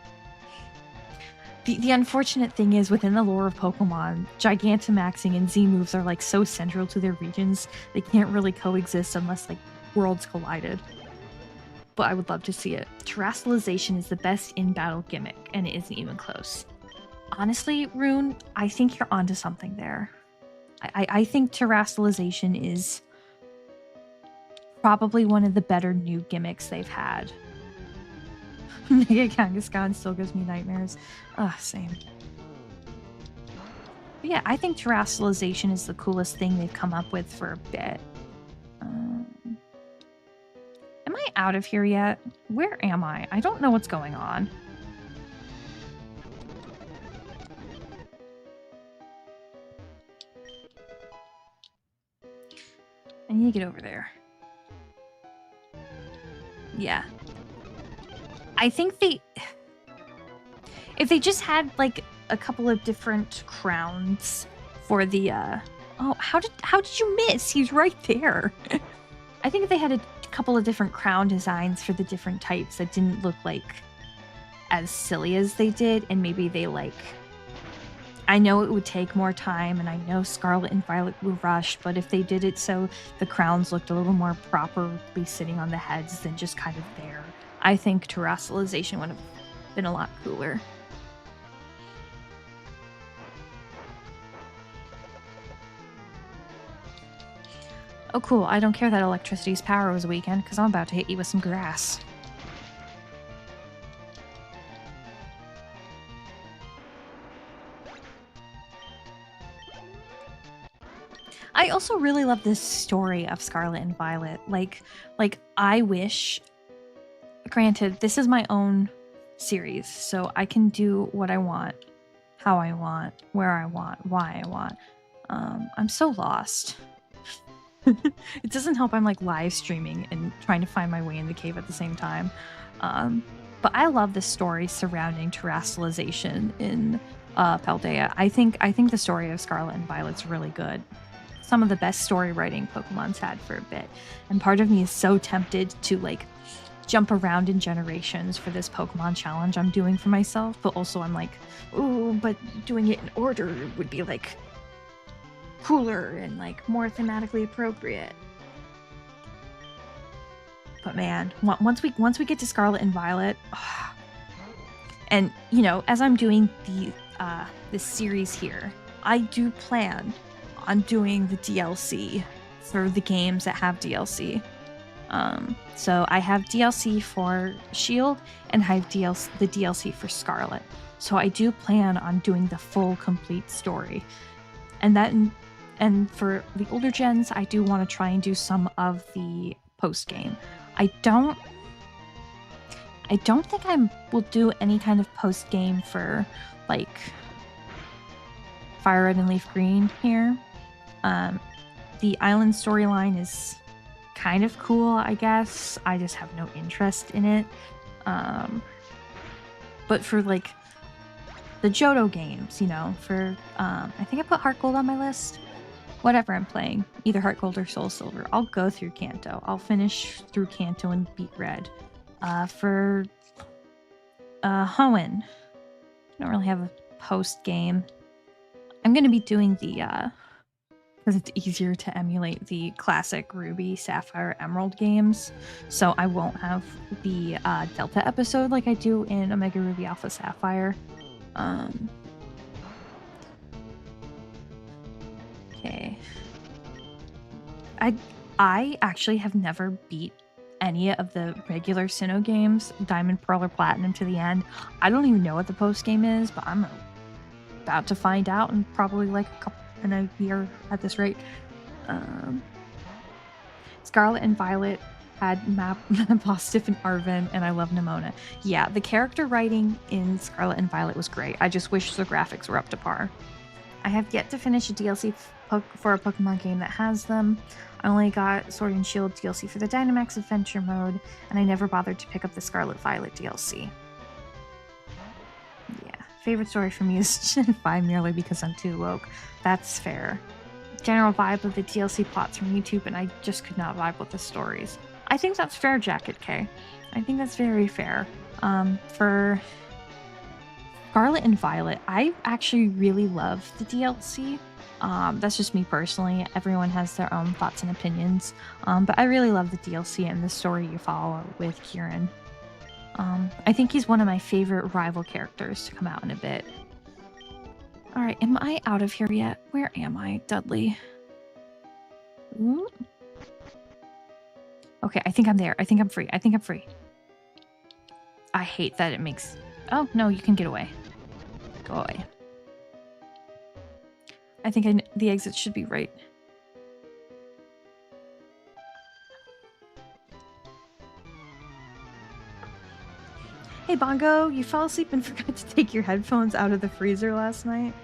The unfortunate thing is, within the lore of Pokemon, Gigantamaxing and Z moves are, like, so central to their regions, they can't really coexist unless, like, worlds collided. But I would love to see it. Terrestrialization is the best in-battle gimmick, and it isn't even close. Honestly, Rune, I think you're onto something there. I think Terrestrialization is probably one of the better new gimmicks they've had. Mega Kangaskhan still gives me nightmares. Ugh, same. But yeah, I think Terrestrialization is the coolest thing they've come up with for a bit. out of here yet? Where am I? I don't know what's going on. I need to get over there. Yeah. I think if they just had like a couple of different crowns for the oh, how did you miss? He's right there. I think if they had a couple of different crown designs for the different types that didn't look like as silly as they did, and maybe they like, I know it would take more time, and I know Scarlet and Violet were rushed, but if they did it so the crowns looked a little more properly sitting on the heads than just kind of there, I think terrestrialization would have been a lot cooler. Oh cool, I don't care that electricity's power was weakened, because I'm about to hit you with some grass. I also really love this story of Scarlet and Violet. Like I wish, granted, this is my own series, so I can do what I want, how I want, where I want, why I want. I'm so lost. It doesn't help I'm like live streaming and trying to find my way in the cave at the same time. But I love the story surrounding terrestrialization in Paldea. I think the story of Scarlet and Violet's really good. Some of the best story writing Pokemon's had for a bit. And part of me is so tempted to like jump around in generations for this Pokemon challenge I'm doing for myself, but also I'm like, ooh, but doing it in order would be like cooler and like more thematically appropriate. But man, once we get to Scarlet and Violet, and you know, as I'm doing the this series here, I do plan on doing the DLC for the games that have DLC. So I have DLC for Shield and I have the DLC for Scarlet. So I do plan on doing the full complete story. And for the older gens, I do want to try and do some of the post game. I don't think I will do any kind of post game for like Fire Red and Leaf Green here. The island storyline is kind of cool, I guess. I just have no interest in it. But for like the Johto games, you know, for I think I put Heart Gold on my list. Whatever I'm playing, either Heart Gold or Soul Silver, I'll go through Kanto. I'll finish through Kanto and beat Red. For Hoenn, I don't really have a post game. I'm going to be doing the because it's easier to emulate the classic Ruby, Sapphire, Emerald games. So I won't have the Delta episode like I do in Omega Ruby, Alpha, Sapphire. Okay. I actually have never beat any of the regular Sinnoh games, Diamond, Pearl, or Platinum to the end. I don't even know what the post game is, but I'm about to find out in probably like a year at this rate. Scarlet and Violet had Bostif and Arven, and I love Nimona. Yeah, the character writing in Scarlet and Violet was great. I just wish the graphics were up to par. I have yet to finish a DLC for a Pokemon game that has them. I only got Sword and Shield DLC for the Dynamax Adventure mode, and I never bothered to pick up the Scarlet Violet DLC. Yeah, favorite story for me is Gen 5 merely because I'm too woke. That's fair. General vibe of the DLC plots from YouTube, and I just could not vibe with the stories. I think that's fair, Jacket K. I think that's very fair. For Scarlet and Violet, I actually really love the DLC. That's just me personally. Everyone has their own thoughts and opinions. But I really love the DLC and the story you follow with Kieran. I think he's one of my favorite rival characters to come out in a bit. Alright, am I out of here yet? Where am I, Dudley? Ooh. Okay, I think I'm there. I think I'm free. I hate that it makes... Oh, no, you can get away. Go away. I think the exit should be right. Hey, Bongo, you fell asleep and forgot to take your headphones out of the freezer last night?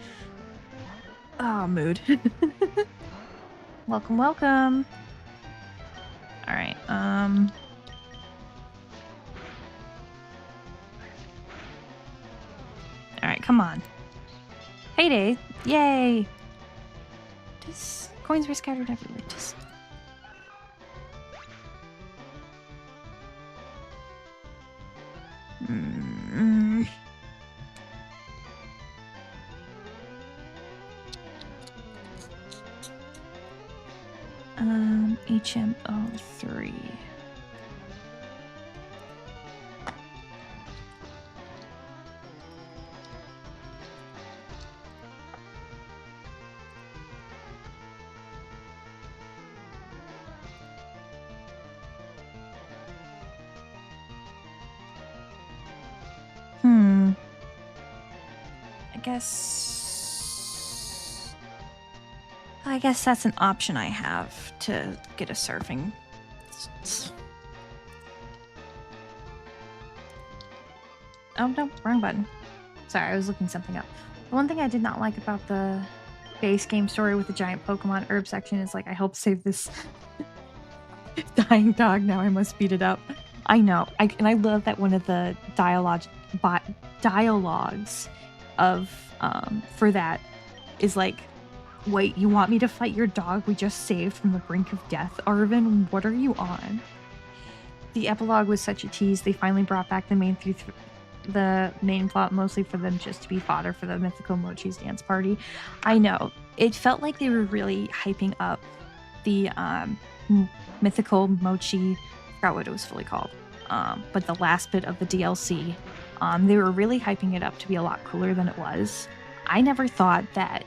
Oh, mood. Welcome, welcome. All right, all right, come on. Payday, yay! Just coins were scattered everywhere. Just. HMO3. I guess that's an option I have to get a surfing. Oh no, wrong button. Sorry, I was looking something up. The one thing I did not like about the base game story with the giant Pokemon herb section is like I helped save this dying dog, now I must beat it up. I know. And I love that one of the dialogues of for that is like, wait, you want me to fight your dog we just saved from the brink of death, Arvin? What are you on? The epilogue was such a tease. They finally brought back the main plot, mostly for them just to be fodder for the mythical Mochi's dance party. I know. It felt like they were really hyping up the mythical Mochi. I forgot what it was fully called. But the last bit of the DLC, they were really hyping it up to be a lot cooler than it was. I never thought that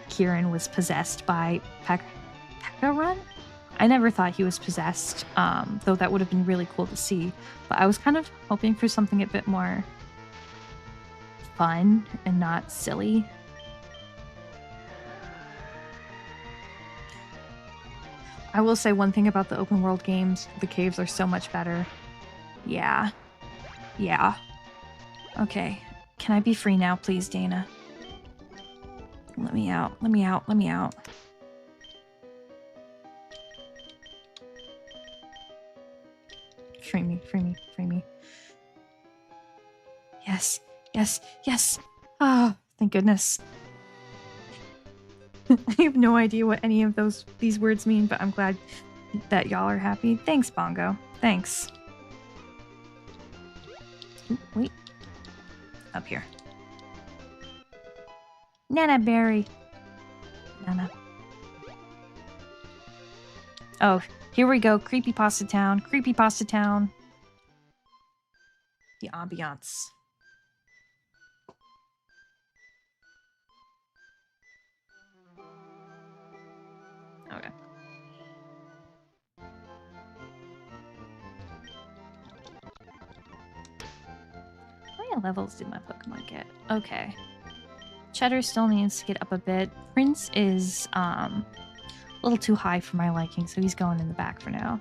Kieran was possessed by Pekka-Run. I never thought he was possessed, though that would have been really cool to see. But I was kind of hoping for something a bit more fun and not silly. I will say one thing about the open world games, the caves are so much better. Yeah. Yeah. Okay. Can I be free now, please, Dana? Let me out. Let me out. Let me out. Free me. Free me. Free me. Yes. Yes. Yes. Ah, oh, thank goodness. I have no idea what any of these words mean, but I'm glad that y'all are happy. Thanks, Bongo. Thanks. Ooh, wait. Up here. Nana Berry. Nana. Oh, here we go. Creepypasta Town. Creepypasta Town. The ambiance. Okay. How many levels did my Pokemon get? Okay. Cheddar still needs to get up a bit. Prince is a little too high for my liking, so he's going in the back for now.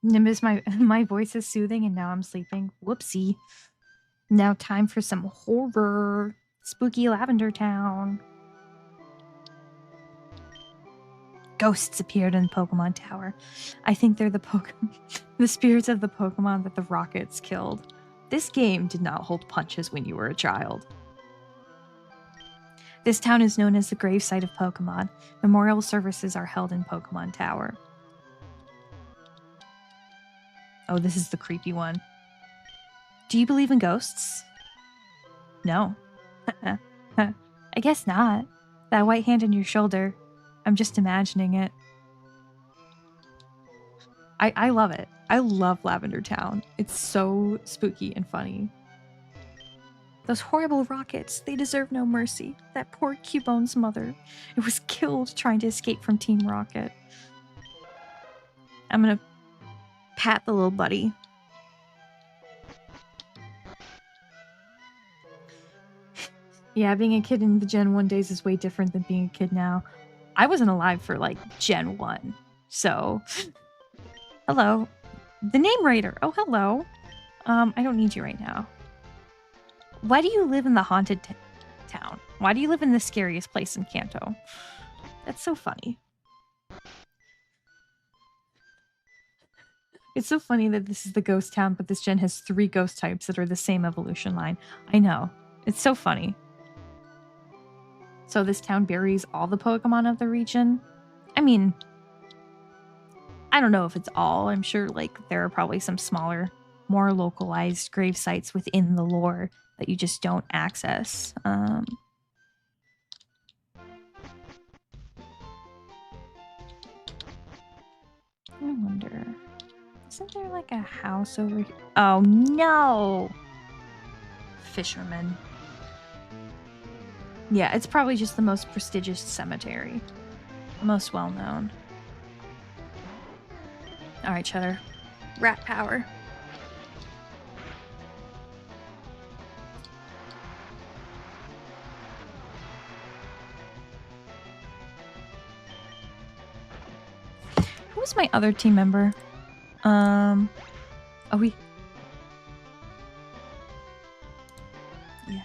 Nimbus, my voice is soothing and now I'm sleeping. Whoopsie. Now time for some horror. Spooky Lavender Town. Ghosts appeared in Pokemon Tower. I think they're the spirits of the Pokemon that the Rockets killed. This game did not hold punches when you were a child. This town is known as the gravesite of Pokemon. Memorial services are held in Pokemon Tower. Oh, this is the creepy one. Do you believe in ghosts? No. I guess not. That white hand on your shoulder. I'm just imagining it. I love it. I love Lavender Town. It's so spooky and funny. Those horrible Rockets, they deserve no mercy. That poor Cubone's mother. It was killed trying to escape from Team Rocket. I'm gonna pat the little buddy. Yeah, being a kid in the Gen 1 days is way different than being a kid now. I wasn't alive for, like, Gen 1, so... Hello. The name writer. Oh, hello. I don't need you right now. Why do you live in the haunted town? Why do you live in the scariest place in Kanto? That's so funny. It's so funny that this is the ghost town, but this gen has 3 ghost types that are the same evolution line. I know. It's so funny. So this town buries all the Pokemon of the region? I mean, I don't know if it's all. I'm sure like there are probably some smaller, more localized grave sites within the lore that you just don't access. I wonder... Isn't there like a house over here? Oh no! Fisherman. Yeah, it's probably just the most prestigious cemetery. Most well known. Alright, Cheddar. Rat power. Who was my other team member? Oh, we... Yeah.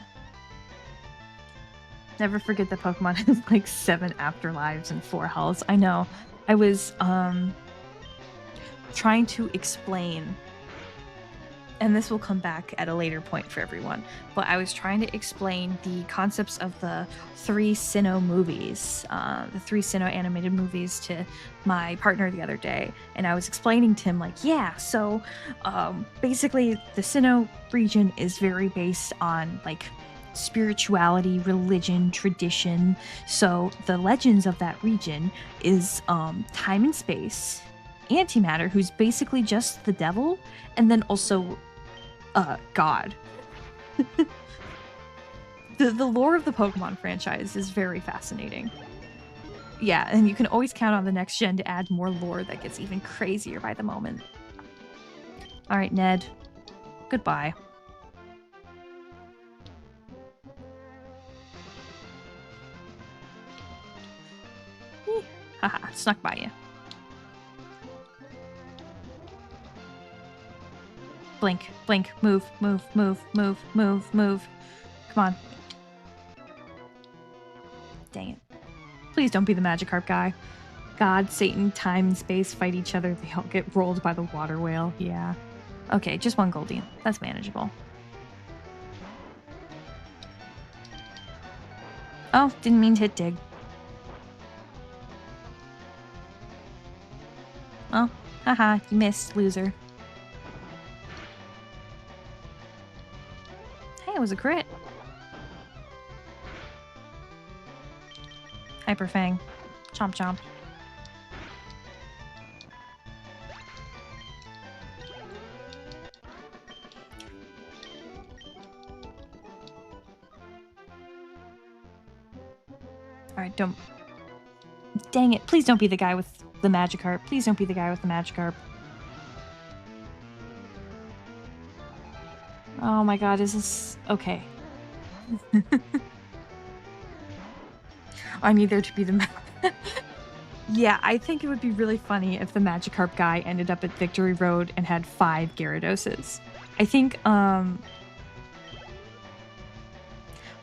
Never forget that Pokemon has like 7 afterlives and 4 hells. I know. I was, trying to explain, and this will come back at a later point for everyone, but I was trying to explain the concepts of the 3 Sinnoh movies, the 3 Sinnoh animated movies to my partner the other day, and I was explaining to him, like, yeah, so basically the Sinnoh region is very based on, like, spirituality, religion, tradition, so the legends of that region is time and space, antimatter, who's basically just the devil, and then also God. The lore of the Pokemon franchise is very fascinating. Yeah, and you can always count on the next gen to add more lore that gets even crazier by the moment. Alright, Ned. Goodbye. Haha, snuck by you. Blink, blink, move, move, move, move, move, move. Come on. Dang it. Please don't be the Magikarp guy. God, Satan, time, and space fight each other. They all get rolled by the water whale. Yeah. Okay, just 1 Goldie. That's manageable. Oh, didn't mean to hit dig. Oh, haha, you missed, loser. Hey, it was a crit. Hyper Fang. Chomp chomp. Alright, don't... Dang it, please don't be the guy with the Magikarp. Please don't be the guy with the Magikarp. Oh my god, is this... Okay. I need there to be the... Yeah, I think it would be really funny if the Magikarp guy ended up at Victory Road and had 5 Gyarados. I think, Flygon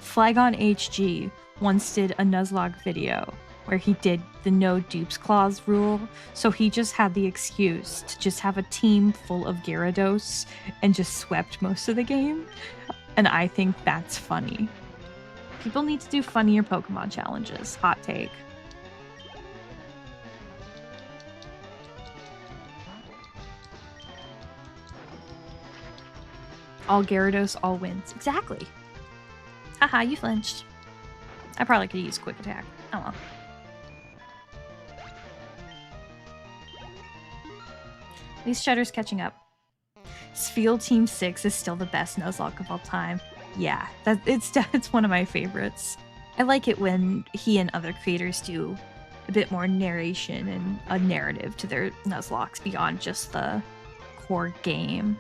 HG once did a Nuzlocke video where he did the no dupes clause rule, so he just had the excuse to just have a team full of Gyarados and just swept most of the game, and I think that's funny. People need to do funnier Pokemon challenges. Hot take. All Gyarados, all wins. Exactly. Haha, you flinched. I probably could use quick attack. Oh well. At least Cheddar's catching up. Field Team 6 is still the best Nuzlocke of all time. Yeah, it's one of my favorites. I like it when he and other creators do a bit more narration and a narrative to their Nuzlocks beyond just the core game.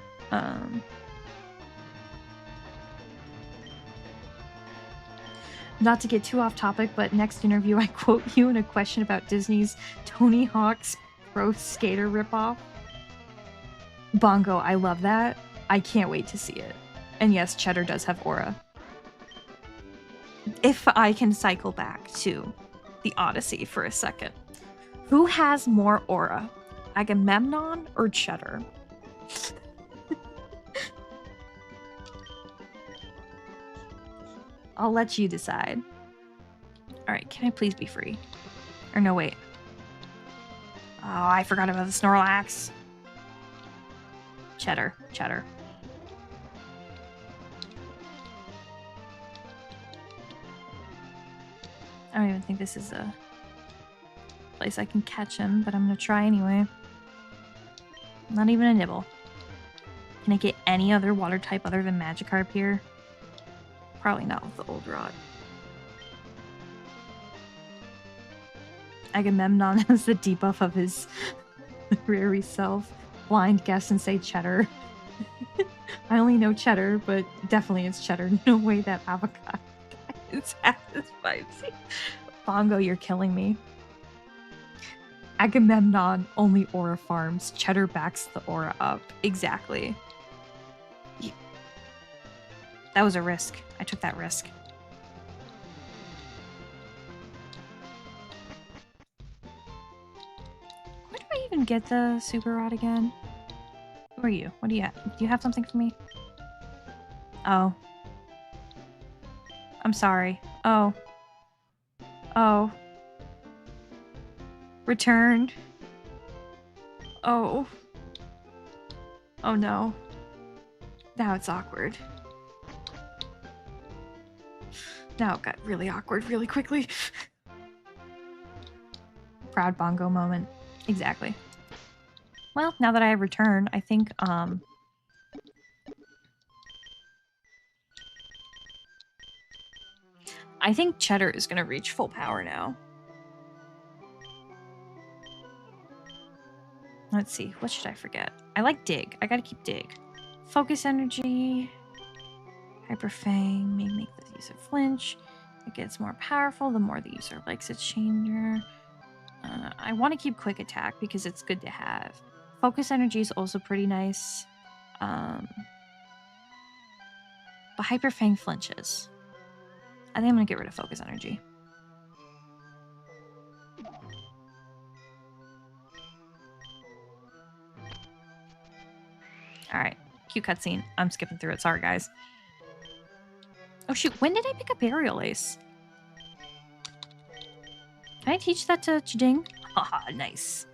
Not to get too off topic, but next interview I quote you in a question about Disney's Tony Hawk's Pro Skater ripoff. Bongo, I love that. I can't wait to see it. And yes, Cheddar does have aura. If I can cycle back to the Odyssey for a second. Who has more aura? Agamemnon or Cheddar? I'll let you decide. Alright, can I please be free? Or no, wait. Oh, I forgot about the Snorlax. Cheddar. I don't even think this is a place I can catch him, but I'm gonna try anyway. Not even a nibble. Can I get any other water type other than Magikarp here? Probably not with the old rod. Agamemnon has the debuff of his rarey self. Blind guess and say Cheddar. I only know Cheddar, but definitely it's Cheddar. No way that avocado is satisfied. Bongo, you're killing me. Agamemnon only aura farms. Cheddar backs the aura up. Exactly. That was a risk. I took that risk. Where do I even get the super rod again? Who are you? What do you have? Do you have something for me? Oh. I'm sorry. Oh. Return. Oh. Oh no. Now it's awkward. Now it got really awkward really quickly. Proud Bongo moment. Exactly. Well, now that I have returned, I think, Cheddar is gonna reach full power now. Let's see, what should I forget? I like Dig. I gotta keep Dig. Focus Energy. Hyper Fang may make the user flinch. It gets more powerful the more the user likes its changer. I want to keep Quick Attack because it's good to have. Focus Energy is also pretty nice. But Hyper Fang flinches. I think I'm going to get rid of Focus Energy. Alright, cute cutscene. I'm skipping through it. Sorry, guys. Oh shoot, when did I pick up Aerial Ace? Can I teach that to Chiding? Haha, nice.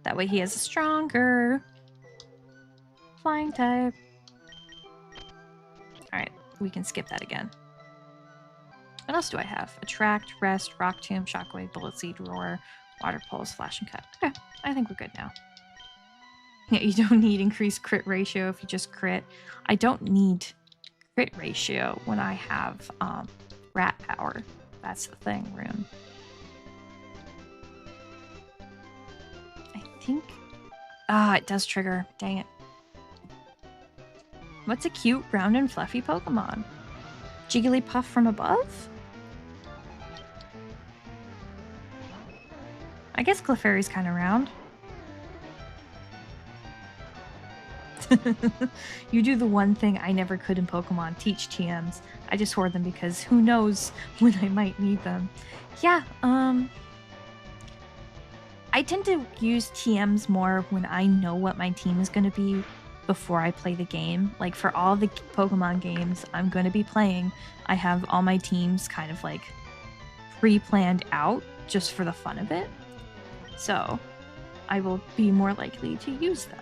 That way he has a stronger flying type. Alright, we can skip that again. What else do I have? Attract, Rest, Rock Tomb, Shockwave, Bullet Seed, Roar, Water Pulse, Flash, and Cut. Okay, I think we're good now. Yeah, you don't need increased crit ratio if you just crit. I don't need crit ratio when I have rat power. That's the thing, Rune. I think... it does trigger. Dang it. What's a cute, round and fluffy Pokemon? Jigglypuff from above? I guess Clefairy's kind of round. You do the one thing I never could in Pokemon, teach TMs. I just hoard them because who knows when I might need them. Yeah, I tend to use TMs more when I know what my team is going to be before I play the game. Like for all the Pokemon games I'm going to be playing, I have all my teams kind of like pre-planned out just for the fun of it. So I will be more likely to use them.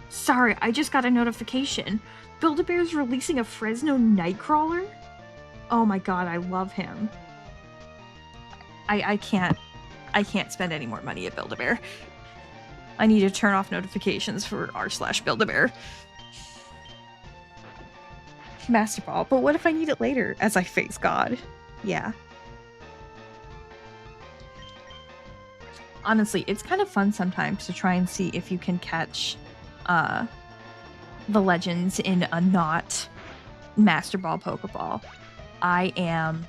Sorry, I just got a notification. Build-A-Bear's releasing a Fresno Nightcrawler? Oh my god, I love him. I can't spend any more money at Build-A-Bear. I need to turn off notifications for r/Build-A-Bear. Master Ball, but what if I need it later as I face God? Yeah. Honestly, it's kind of fun sometimes to try and see if you can catch the legends in a not Master Ball Pokeball. I am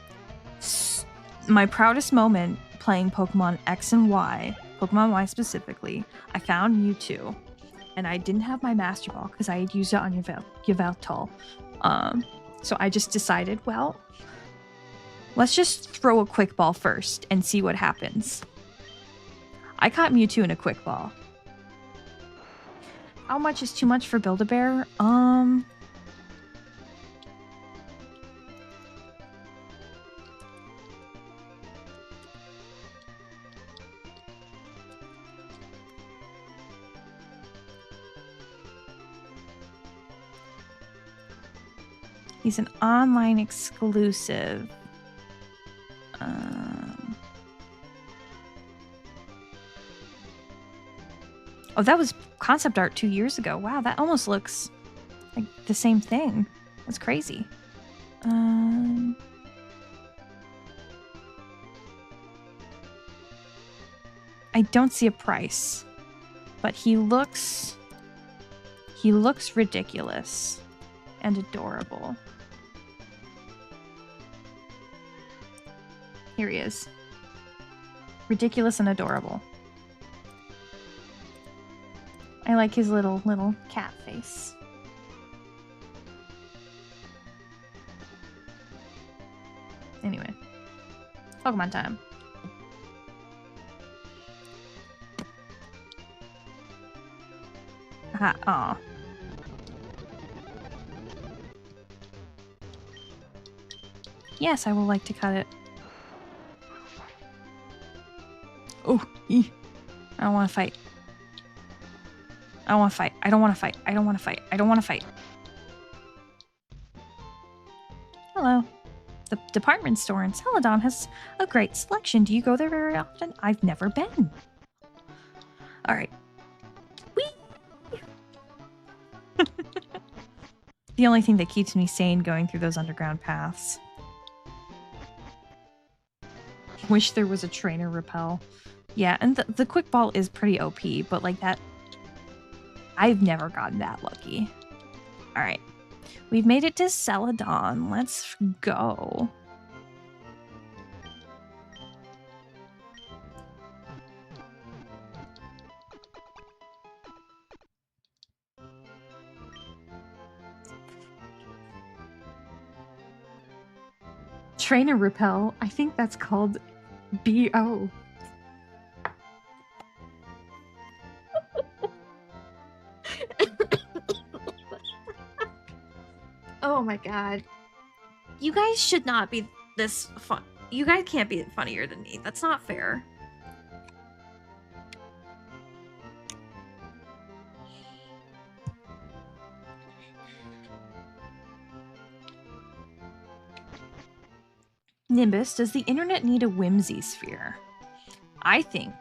my proudest moment playing Pokemon X and Y, Pokemon Y specifically. I found Mewtwo, and I didn't have my Master Ball because I had used it on Yveltal. So I just decided, well, let's just throw a Quick Ball first and see what happens. I caught Mewtwo in a Quick Ball. How much is too much for Build-A-Bear? He's an online exclusive. Oh, that was concept art 2 years ago. Wow, that almost looks like the same thing. That's crazy. I don't see a price, but he looks ridiculous and adorable. Here he is. Ridiculous and adorable. I like his little cat face. Anyway, Pokemon time. Aw. Yes, I will like to cut it. Oh, I don't want to fight. I don't want to fight. I don't want to fight. I don't want to fight. I don't want to fight. Hello. The department store in Celadon has a great selection. Do you go there very often? I've never been. All right. Whee! The only thing that keeps me sane going through those underground paths. Wish there was a trainer repel. Yeah, and the quick ball is pretty OP, but like that, I've never gotten that lucky. All right, we've made it to Celadon. Let's go. Trainer repel. I think that's called BO. Oh my god. You guys should not be this fun. You guys can't be funnier than me. That's not fair. Nimbus, does the internet need a whimsy sphere? I think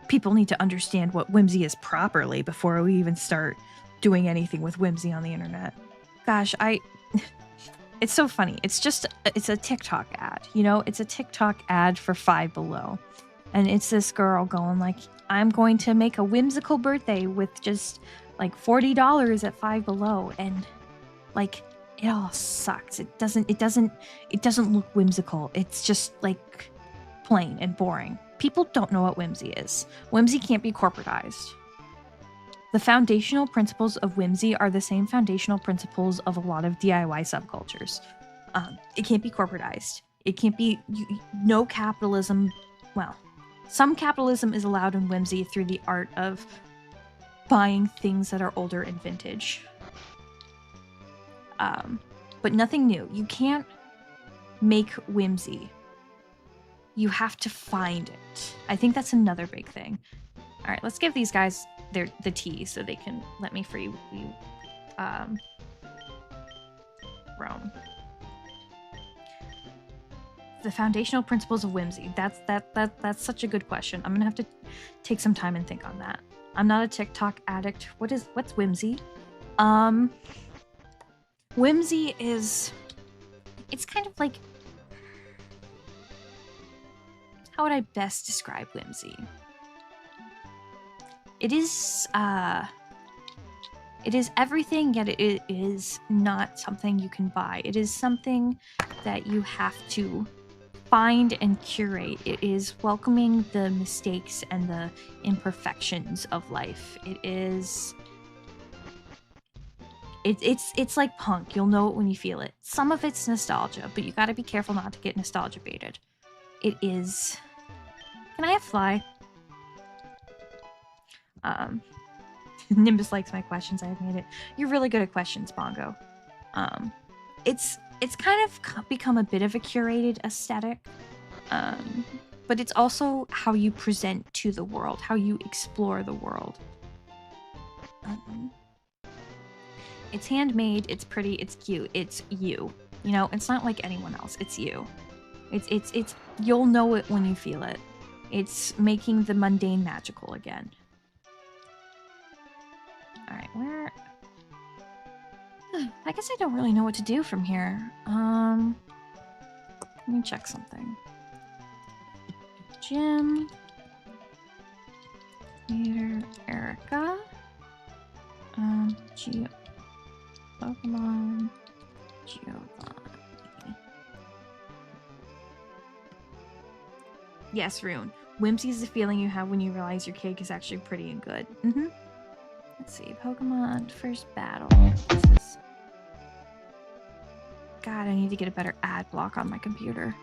people need to understand what whimsy is properly before we even start doing anything with whimsy on the internet. Gosh, it's so funny. It's a TikTok ad, you know? It's a TikTok ad for Five Below. And it's this girl going like, I'm going to make a whimsical birthday with just like $40 at Five Below. And like, it all sucks. It doesn't look whimsical. It's just like plain and boring. People don't know what whimsy is. Whimsy can't be corporatized. The foundational principles of whimsy are the same foundational principles of a lot of DIY subcultures. It can't be corporatized. It can't be no capitalism. Well, some capitalism is allowed in whimsy through the art of buying things that are older and vintage. But nothing new. You can't make whimsy. You have to find it. I think that's another big thing. All right, let's give these guys the tea so they can let me free roam. The foundational principles of whimsy. That's such a good question. I'm gonna have to take some time and think on that. I'm not a TikTok addict. What's whimsy? Whimsy is, it's kind of like, how would I best describe whimsy? It is everything, yet it is not something you can buy. It is something that you have to find and curate. It is welcoming the mistakes and the imperfections of life. It's like punk. You'll know it when you feel it. Some of it's nostalgia, but you gotta be careful not to get nostalgia baited. It is... Can I have fly? Nimbus likes my questions. I've made it. You're really good at questions, Bongo. It's kind of become a bit of a curated aesthetic, but it's also how you present to the world, how you explore the world. It's handmade. It's pretty. It's cute. It's you. You know, it's not like anyone else. It's you. It's you'll know it when you feel it. It's making the mundane magical again. Alright, where... I guess I don't really know what to do from here. Let me check something. Jim. Peter, Erica. Pokemon. Giovanni. Yes, Rune. Whimsy is the feeling you have when you realize your cake is actually pretty and good. Let's see, Pokemon first battle. What's this? God, I need to get a better ad block on my computer.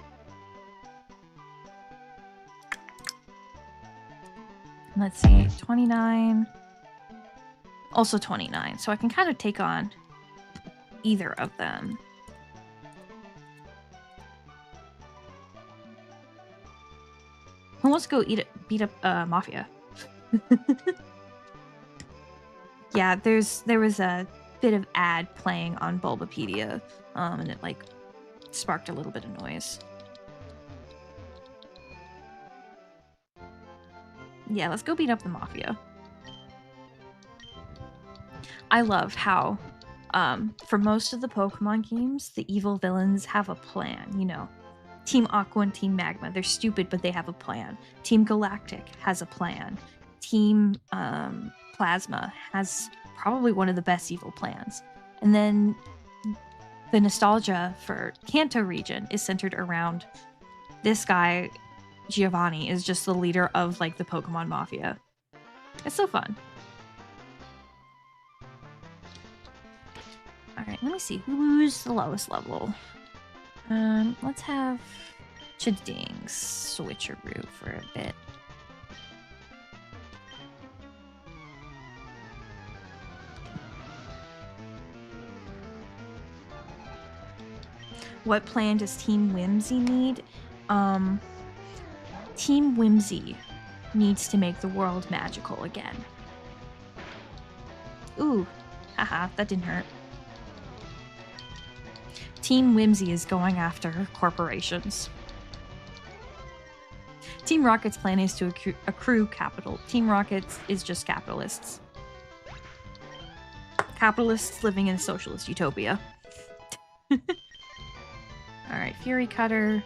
Let's see, 29. Also 29, so I can kind of take on either of them. Who wants to go beat up Mafia? Yeah, there was a bit of ad playing on Bulbapedia, and it like sparked a little bit of noise. Yeah, let's go beat up the Mafia. I love how, for most of the Pokemon games, the evil villains have a plan, you know. Team Aqua and Team Magma, they're stupid, but they have a plan. Team Galactic has a plan. Team Plasma has probably one of the best evil plans. And then the nostalgia for Kanto region is centered around this guy, Giovanni, is just the leader of like the Pokemon Mafia. It's so fun. Alright, let me see. Who's the lowest level? Let's have Chiding switcheroo for a bit. What plan does Team Whimsy need? Team Whimsy needs to make the world magical again. Ooh, haha, that didn't hurt. Team Whimsy is going after corporations. Team Rocket's plan is to accrue capital. Team Rocket's is just capitalists. Capitalists living in a socialist utopia. Alright, Fury Cutter.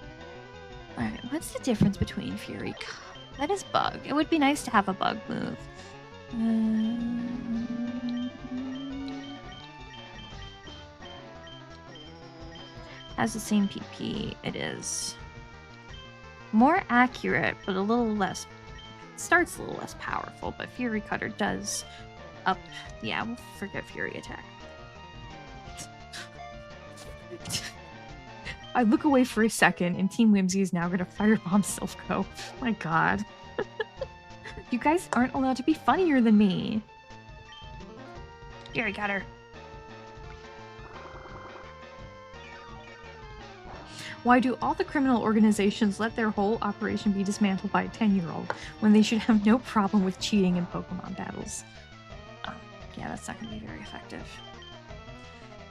Alright, what's the difference between Fury Cutter? That is Bug. It would be nice to have a Bug move. Has the same PP. It is more accurate, but a little less... Starts a little less powerful, but Fury Cutter does up... Yeah, we'll forget Fury Attack. I look away for a second, and Team Whimsy is now going to firebomb Silphco. My god. You guys aren't allowed to be funnier than me. Fury Cutter. Why do all the criminal organizations let their whole operation be dismantled by a 10-year-old when they should have no problem with cheating in Pokemon battles? Yeah, that's not going to be very effective.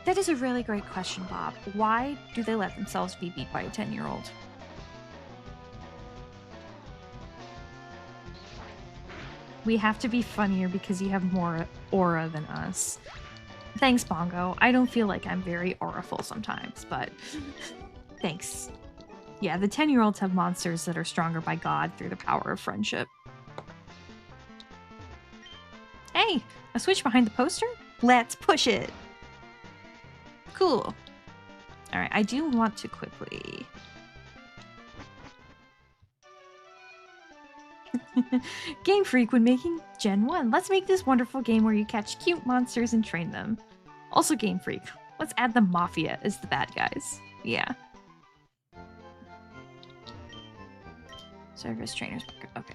That is a really great question, Bob. Why do they let themselves be beat by a 10-year-old? We have to be funnier because you have more aura than us. Thanks, Bongo. I don't feel like I'm very auraful sometimes, but thanks. Yeah, the 10-year-olds have monsters that are stronger by God through the power of friendship. Hey, a switch behind the poster? Let's push it. Cool. All right, I do want to quickly... Game Freak when making Gen 1. Let's make this wonderful game where you catch cute monsters and train them. Also Game Freak. Let's add the Mafia as the bad guys. Yeah. Service trainers. Okay.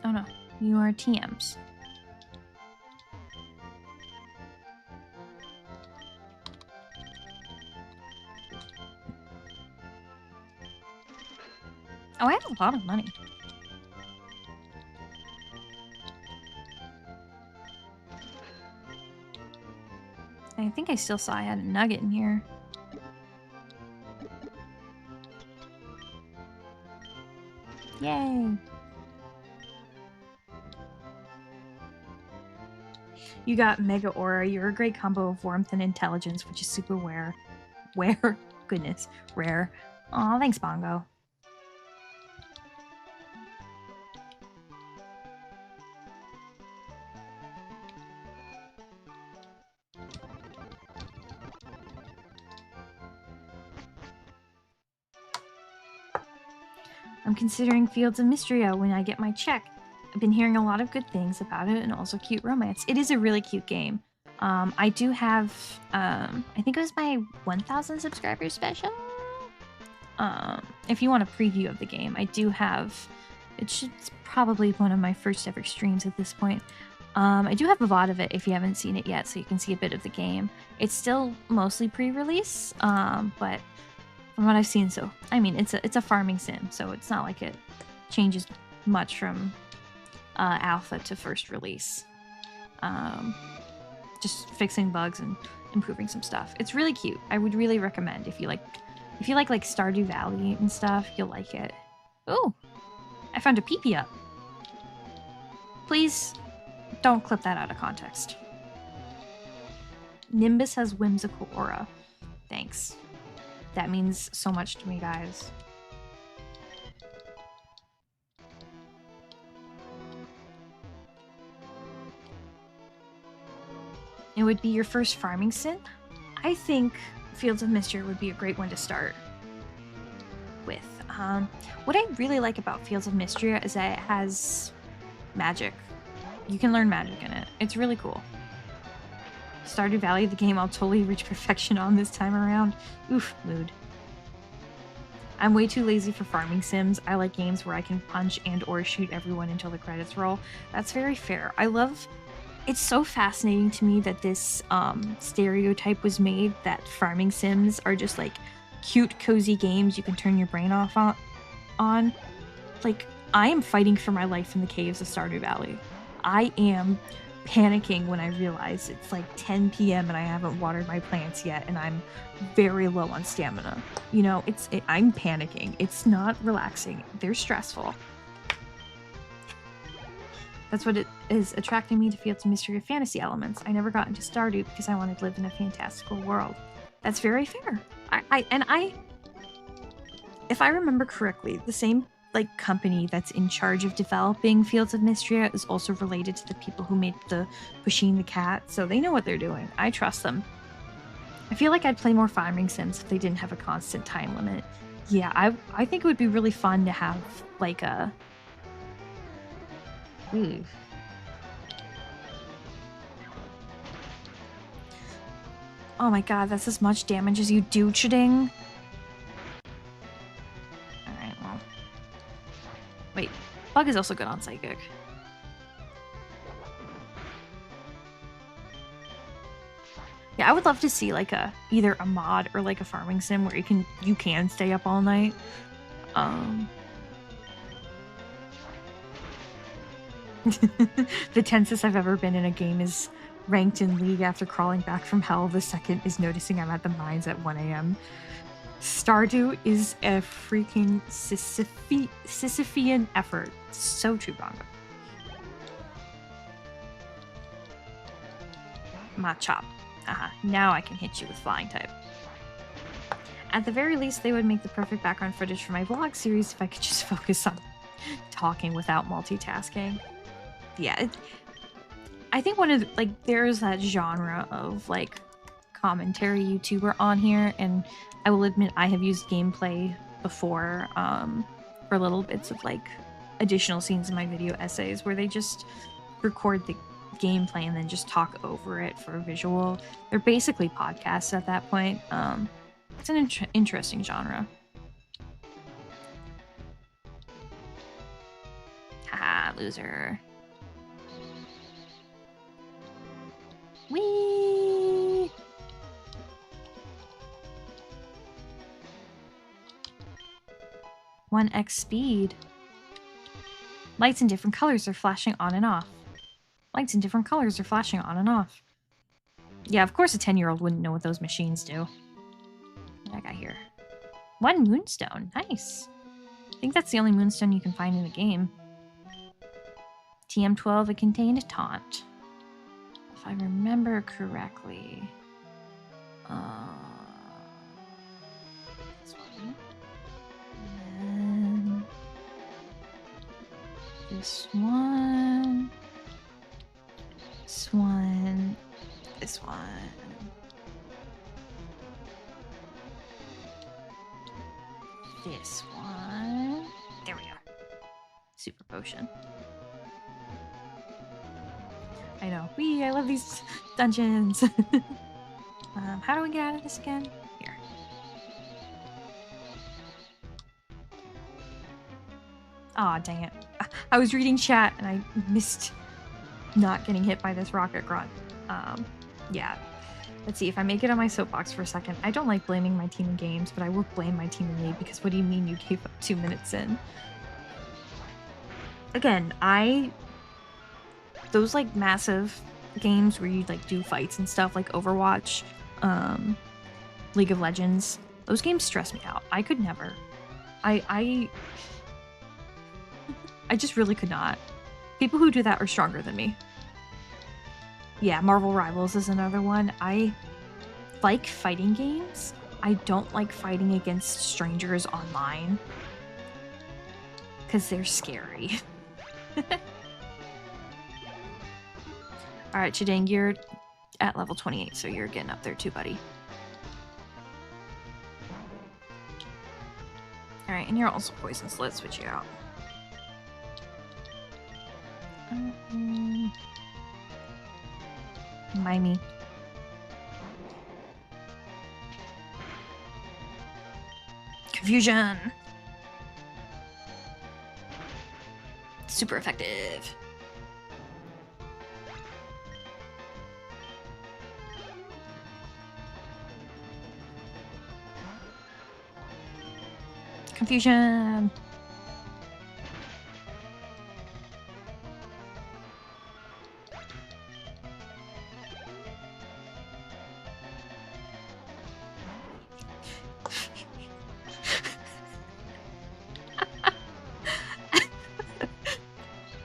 Oh no, you are TMs. Oh, I have a lot of money. I think I still saw I had a nugget in here. Yay! You got Mega Aura. You're a great combo of warmth and intelligence, which is super rare. Goodness, rare. Aw, thanks, Bongo. I'm considering Fields of Mystria when I get my check. I've been hearing a lot of good things about it and also cute romance. It is a really cute game. I do have, I think it was my 1,000 subscribers special. If you want a preview of the game, I do have, it's probably one of my first ever streams at this point. I do have a VOD of it if you haven't seen it yet, so you can see a bit of the game. It's still mostly pre-release, but from what I've seen, so I mean, it's a farming sim, so it's not like it changes much from alpha to first release. Just fixing bugs and improving some stuff. It's really cute. I would really recommend if you like Stardew Valley and stuff, you'll like it. Oh, I found a peepee up. Please don't clip that out of context. Nimbus has whimsical aura. Thanks. That means so much to me, guys. It would be your first farming sim? I think Fields of Mystria would be a great one to start with. What I really like about Fields of Mystria is that it has magic. You can learn magic in it. It's really cool. Stardew Valley, the game I'll totally reach perfection on this time around. Oof, mood. I'm way too lazy for farming sims. I like games where I can punch and or shoot everyone until the credits roll. That's very fair. It's so fascinating to me that this stereotype was made that farming sims are just like cute, cozy games you can turn your brain off on. Like, I am fighting for my life in the caves of Stardew Valley. I am panicking when I realize it's like 10 p.m. and I haven't watered my plants yet and I'm very low on stamina. You know, I'm panicking. It's not relaxing. They're stressful. That's what it is attracting me to Fields of Mystria fantasy elements. I never got into Stardew because I wanted to live in a fantastical world. That's very fair. If I remember correctly, the same company that's in charge of developing Fields of Mystria is also related to the people who made the Pusheen the Cat, so they know what they're doing. I trust them. I feel like I'd play more farming sims if they didn't have a constant time limit. Yeah, I think it would be really fun to have like a... Ooh. Oh my god, that's as much damage as you do, Chiding. Alright, well. Wait, Bug is also good on Psychic. Yeah, I would love to see like either a mod or like a farming sim where you can stay up all night. The tensest I've ever been in a game is ranked in League after crawling back from hell. The second is noticing I'm at the mines at 1 a.m. Stardew is a freaking Sisyphean effort. So true, Bongo. Machop. Now I can hit you with flying type. At the very least, they would make the perfect background footage for my vlog series if I could just focus on talking without multitasking. Yeah, I think one of there's that genre of commentary YouTuber on here, and I will admit I have used gameplay before for little bits of additional scenes in my video essays where they just record the gameplay and then just talk over it for a visual. They're basically podcasts at that point. It's an interesting genre. Haha, loser. Whee! One X speed. Lights in different colors are flashing on and off. Lights in different colors are flashing on and off. Yeah, of course a 10-year-old wouldn't know what those machines do. What I got here? One moonstone. Nice. I think that's the only moonstone you can find in the game. TM12, it contained a taunt. If I remember correctly. This one. And then this one. This one. This one. This one. There we go. Super potion. I know. Wee, I love these dungeons. How do we get out of this again? Here. Aw, dang it. I was reading chat and I missed not getting hit by this rocket grunt. Yeah. Let's see, if I make it on my soapbox for a second, I don't like blaming my team in games, but I will blame my team in League because what do you mean you gave up 2 minutes in? Again, those massive games where you do fights and stuff like Overwatch, League of Legends, those games stress me out. I could never. I just really could not. People who do that are stronger than me. Yeah, Marvel Rivals is another one. I like fighting games. I don't like fighting against strangers online. Because they're scary. Alright, Chidang, you're at level 28, so you're getting up there too, buddy. Alright, and you're also poison, so let's switch you out. Mimey. Confusion! Super effective. Confusion!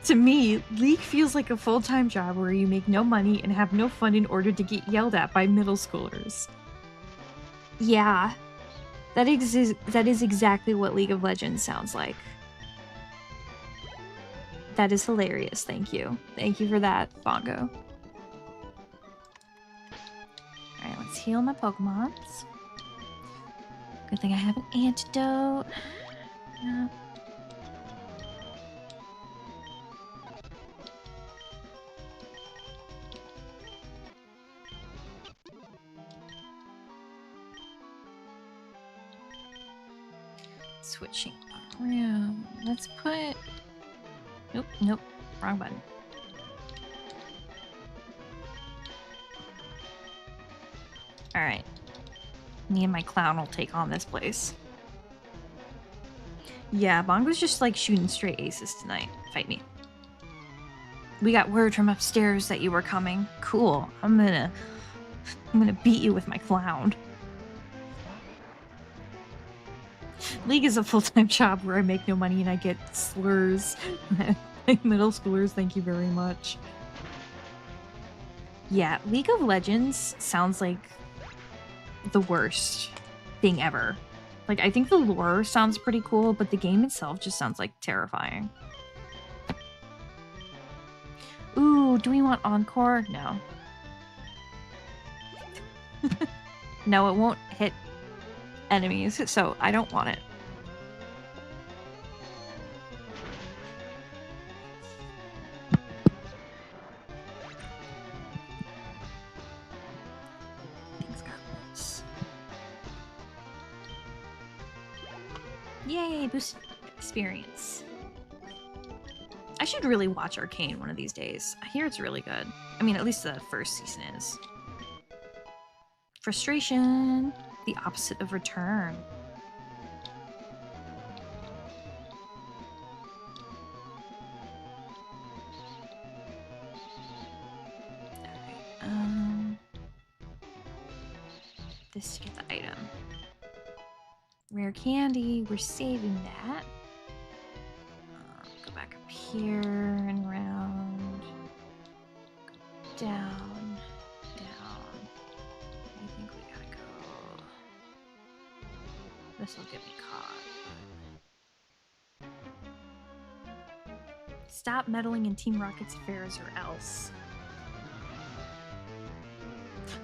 To me, League feels like a full-time job where you make no money and have no fun in order to get yelled at by middle schoolers. Yeah, that is exactly what League of Legends sounds like. That is hilarious, thank you. Thank you for that, Bongo. Alright, let's heal my Pokemons. Good thing I have an antidote. Yeah. Switching around. Let's put... Nope. Wrong button. Alright. Me and my clown will take on this place. Yeah, Bongo's just shooting straight aces tonight. Fight me. We got word from upstairs that you were coming. Cool. I'm gonna beat you with my clown. League is a full-time job where I make no money and I get slurs. Middle schoolers, thank you very much. Yeah, League of Legends sounds like the worst. thing ever. Like, I think the lore sounds pretty cool, but the game itself just sounds like terrifying. Ooh, do we want Encore? No. No, it won't hit enemies, so I don't want it. Things got loose. Yay, boosted experience. I should really watch Arcane one of these days. I hear it's really good. I mean, at least the first season is. Frustration, the opposite of return. Alright, this to get the item. Rare candy, we're saving that. Go back up here and round. Go down, down. I think we gotta go. This will get me caught. Stop meddling in Team Rocket's affairs or else.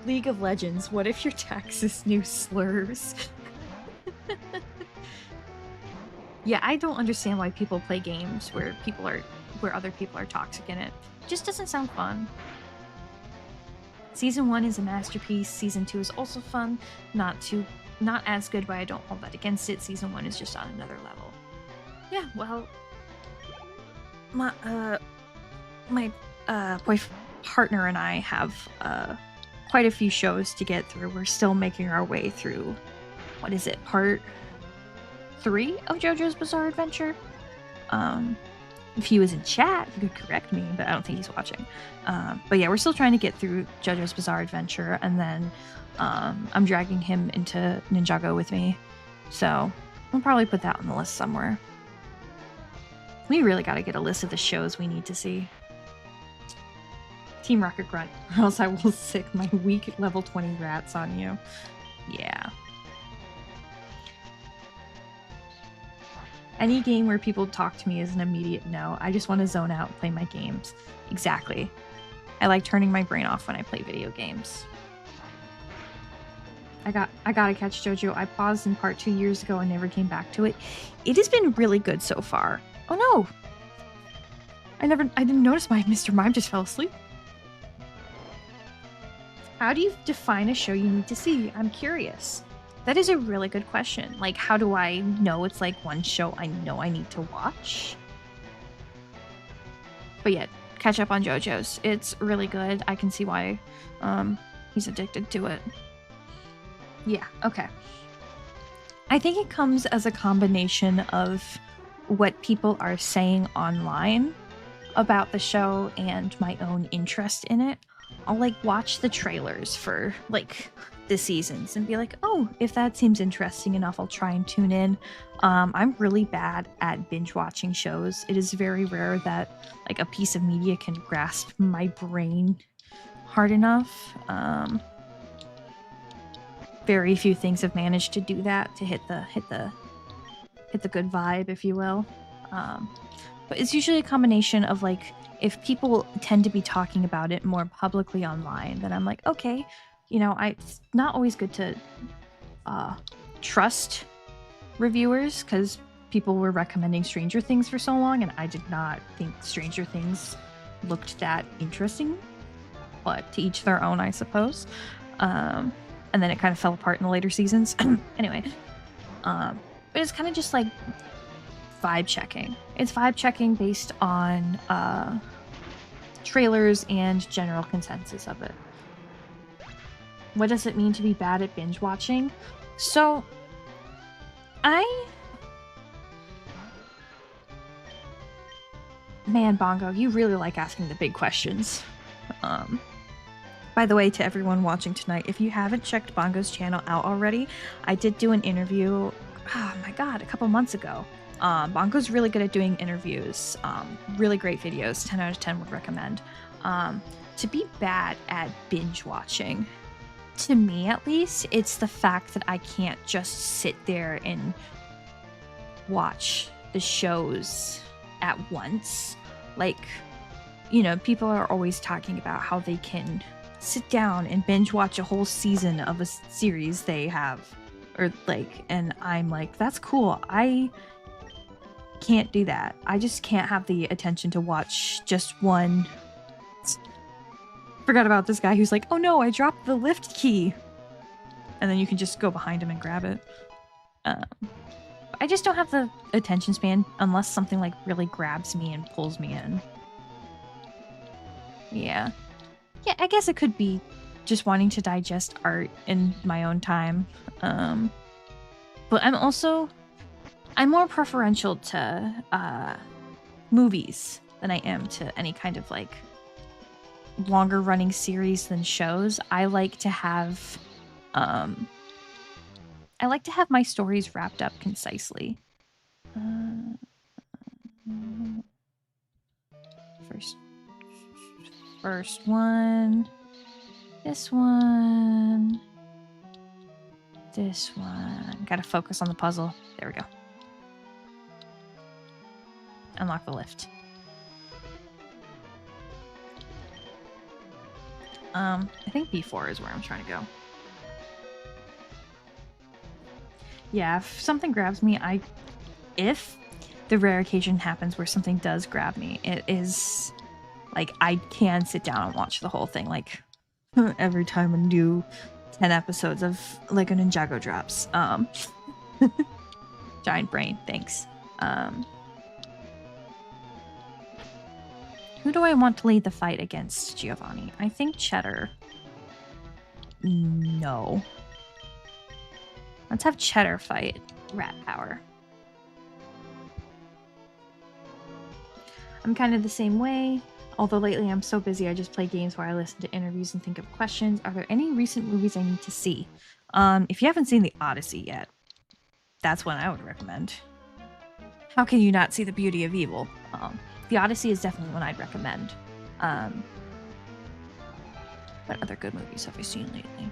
League of Legends, what if your taxes knew slurs? Yeah, I don't understand why people play games where other people are toxic in it. It just doesn't sound fun. Season 1 is a masterpiece. Season 2 is also fun. Not as good, but I don't hold that against it. Season 1 is just on another level. Yeah, well, my partner and I have quite a few shows to get through. We're still making our way through, what is it, part 3 of JoJo's Bizarre Adventure? If he was in chat, he could correct me, but I don't think he's watching. But yeah, we're still trying to get through JoJo's Bizarre Adventure, and then I'm dragging him into Ninjago with me. So I'll probably put that on the list somewhere. We really got to get a list of the shows we need to see. Team Rocket Grunt, or else I will sick my weak level 20 rats on you. Yeah. Any game where people talk to me is an immediate no. I just want to zone out and play my games. Exactly. I like turning my brain off when I play video games. I gotta catch JoJo. I paused in part 2 years ago and never came back to it. It has been really good so far. Oh no! I didn't notice my Mr. Mime just fell asleep. How do you define a show you need to see? I'm curious. That is a really good question. Like, how do I know it's like one show I know I need to watch? But yeah, catch up on JoJo's. It's really good. I can see why he's addicted to it. Yeah, okay. I think it comes as a combination of what people are saying online about the show and my own interest in it. I'll like watch the trailers for like the seasons and be like, oh, if that seems interesting enough, I'll try and tune in. I'm really bad at binge watching shows. It is very rare that like a piece of media can grasp my brain hard enough. Very few things have managed to do that, to hit the good vibe, if you will. But it's usually a combination of like, if people tend to be talking about it more publicly online, then I'm like, okay, you know, it's not always good to trust reviewers, because people were recommending Stranger Things for so long, and I did not think Stranger Things looked that interesting. But to each their own, I suppose. And then it kind of fell apart in the later seasons. Anyway, but it's kind of just like vibe checking. It's vibe checking based on trailers and general consensus of it. What does it mean to be bad at binge watching? So, Man, Bongo, you really like asking the big questions. By the way, to everyone watching tonight, if you haven't checked Bongo's channel out already, I did do an interview, oh my god, a couple months ago. Bongo's really good at doing interviews. Really great videos, 10 out of 10 would recommend. To be bad at binge watching, to me at least, it's the fact that I can't just sit there and watch the shows at once. Like, you know, people are always talking about how they can sit down and binge watch a whole season of a series they have, or like, and I'm like, that's cool. I can't do that. I just can't have the attention to watch just one. Forgot about this guy who's like, oh no, I dropped the lift key, and then you can just go behind him and grab it. I just don't have the attention span unless something like really grabs me and pulls me in. Yeah, I guess it could be just wanting to digest art in my own time. But I'm more preferential to movies than I am to any kind of like longer running series than shows. I like to have my stories wrapped up concisely. First one, this one, this one. Gotta focus on the puzzle. There we go. Unlock the lift. I think B4 is where I'm trying to go. Yeah, if something grabs me, if the rare occasion happens where something does grab me, it is like I can sit down and watch the whole thing. Like every time a new 10 episodes of Lego Ninjago drops. Giant brain, thanks. Who do I want to lead the fight against Giovanni? I think Cheddar. No. Let's have Cheddar fight Rat Power. I'm kind of the same way, although lately I'm so busy I just play games where I listen to interviews and think of questions. Are there any recent movies I need to see? If you haven't seen The Odyssey yet, that's one I would recommend. How can you not see the beauty of evil? The Odyssey is definitely one I'd recommend. What other good movies have I seen lately?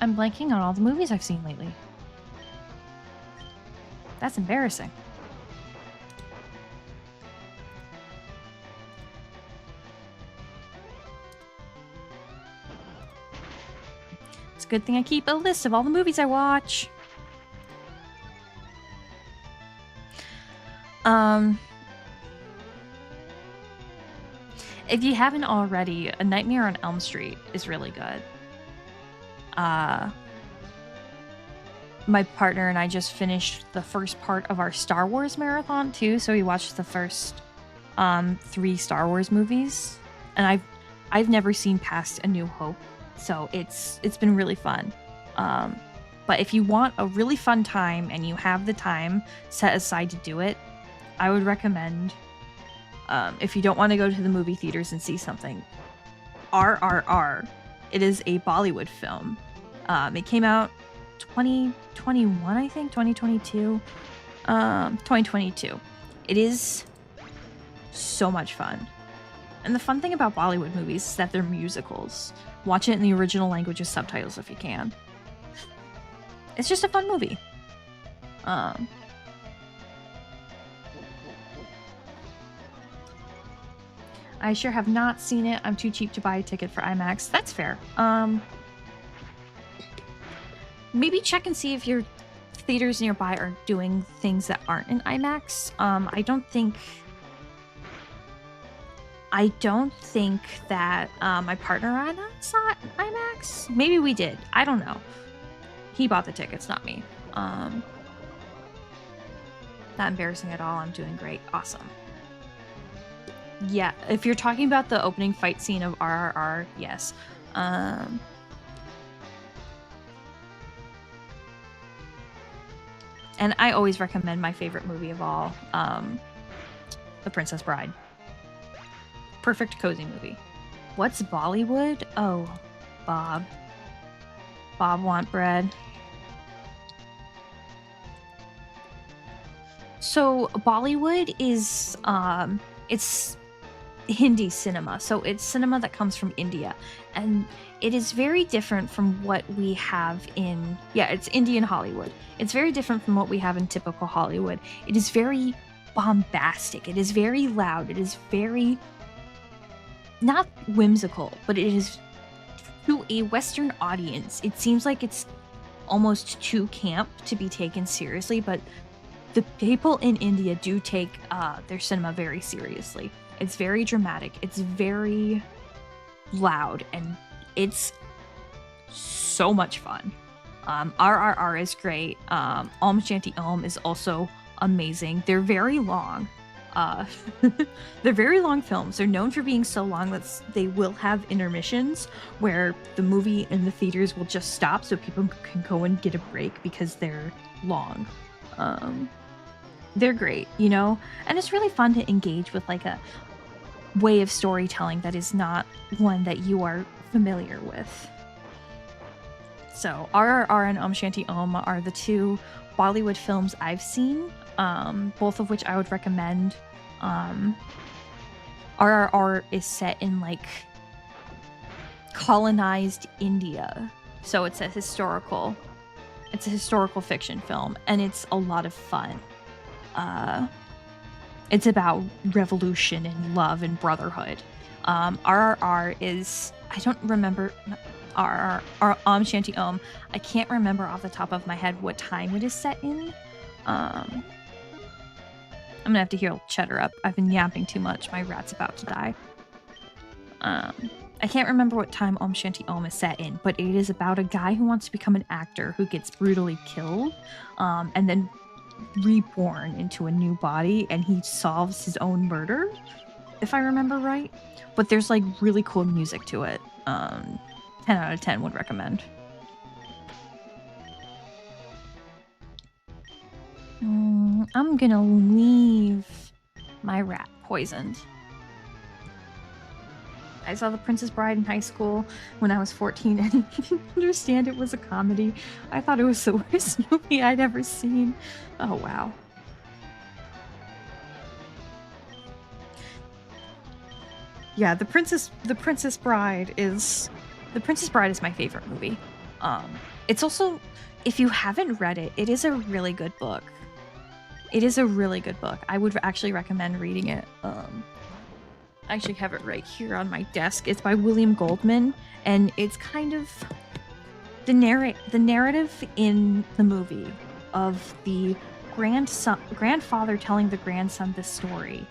I'm blanking on all the movies I've seen lately. That's embarrassing. It's a good thing I keep a list of all the movies I watch. If you haven't already, A Nightmare on Elm Street is really good. My partner and I just finished the first part of our Star Wars marathon too, so we watched the first 3 Star Wars movies, and I've never seen past A New Hope, so it's been really fun. But if you want a really fun time and you have the time set aside to do it, I would recommend, if you don't want to go to the movie theaters and see something, RRR. It is a Bollywood film. It came out 2021, I think, 2022. 2022. It is so much fun. And the fun thing about Bollywood movies is that they're musicals. Watch it in the original language with subtitles if you can. It's just a fun movie. I sure have not seen it. I'm too cheap to buy a ticket for IMAX. That's fair. Maybe check and see if your theaters nearby are doing things that aren't in IMAX. I don't think that my partner and I saw it in IMAX. Maybe we did. I don't know. He bought the tickets, not me. Not embarrassing at all. I'm doing great. Awesome. Yeah, if you're talking about the opening fight scene of RRR, yes. And I always recommend my favorite movie of all, The Princess Bride. Perfect cozy movie. What's Bollywood? Oh, Bob. Bob want bread. So Bollywood is, it's Hindi cinema. So it's cinema that comes from India. And it is very different from what we have in, yeah, it's Indian Hollywood. It's very different from what we have in typical Hollywood. It is very bombastic. It is very loud. It is very, not whimsical, but it is, to a Western audience, it seems like it's almost too camp to be taken seriously, but the people in India do take their cinema very seriously. It's very dramatic. It's very loud, and it's so much fun. RRR is great. Om Shanti Om is also amazing. They're very long. They're very long films. They're known for being so long that they will have intermissions where the movie in the theaters will just stop so people can go and get a break because they're long. They're great, you know? And it's really fun to engage with like a way of storytelling that is not one that you are familiar with. So RRR and Om Shanti Om are the two Bollywood films I've seen, both of which I would recommend. RRR is set in like colonized India, so it's a historical fiction film, and it's a lot of fun. It's about revolution and love and brotherhood. RRR is, I don't remember, RRR, Om Shanti Om, I can't remember off the top of my head what time it is set in. I'm gonna have to heal Cheddar up. I've been yapping too much. My rat's about to die. I can't remember what time Om Shanti Om is set in, but it is about a guy who wants to become an actor who gets brutally killed, and then reborn into a new body, and he solves his own murder, if I remember right. But there's like really cool music to it. 10 out of 10 would recommend. I'm gonna leave my rat poisoned. I saw The Princess Bride in high school when I was 14 and didn't understand it was a comedy. I thought it was the worst movie I'd ever seen. Oh, wow. Yeah, The Princess Bride is my favorite movie. It's also, if you haven't read it, it is a really good book. It is a really good book. I would actually recommend reading it. I actually have it right here on my desk. It's by William Goldman, and it's kind of the narrative in the movie of the grandfather telling the grandson the story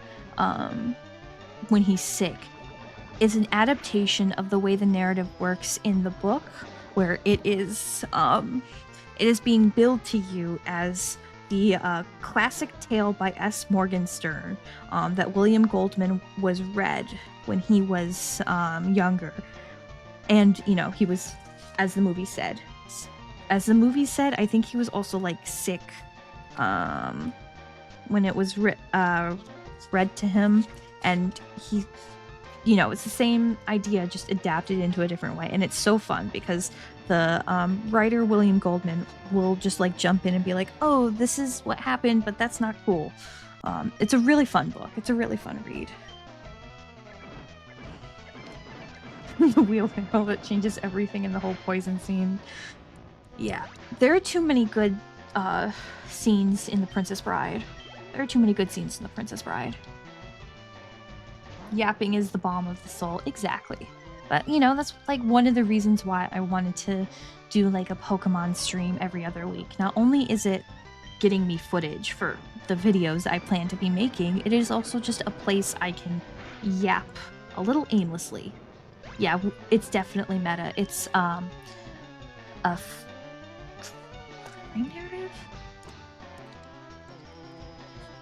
when he's sick is an adaptation of the way the narrative works in the book, where it is being billed to you as the classic tale by S. Morgenstern that William Goldman was read when he was younger. And, you know, he was, as the movie said, I think he was also, like, sick when it was read to him. And he, you know, it's the same idea, just adapted into a different way. And it's so fun because the writer William Goldman will just like jump in and be like, oh, this is what happened, but that's not cool. It's a really fun book. It's a really fun read. The wheelbarrow that changes everything in the whole poison scene. Yeah, there are too many good scenes in The Princess Bride. There are too many good scenes in The Princess Bride. Yapping is the balm of the soul. Exactly. But, you know, that's like one of the reasons why I wanted to do like a Pokemon stream every other week. Not only is it getting me footage for the videos I plan to be making, it is also just a place I can yap a little aimlessly. Yeah, it's definitely meta. It's a frame narrative?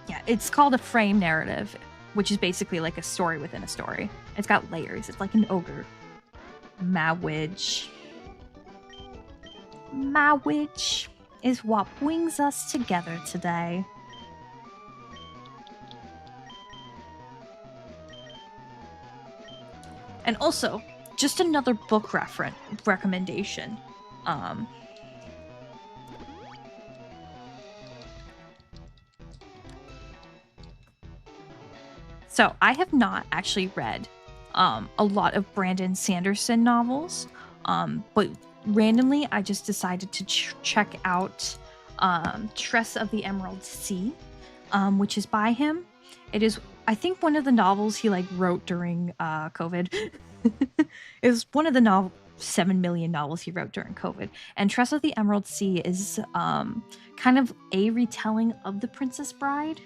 Yeah, it's called a frame narrative, which is basically like a story within a story. It's got layers. It's like an ogre. Marriage. Marriage is what brings us together today. And also, just another book recommendation. So I have not actually read a lot of Brandon Sanderson novels, but randomly I just decided to check out Tress of the Emerald Sea, which is by him. It is, I think, one of the novels he like wrote during COVID. It was one of the 7 million novels he wrote during COVID. And Tress of the Emerald Sea is kind of a retelling of The Princess Bride.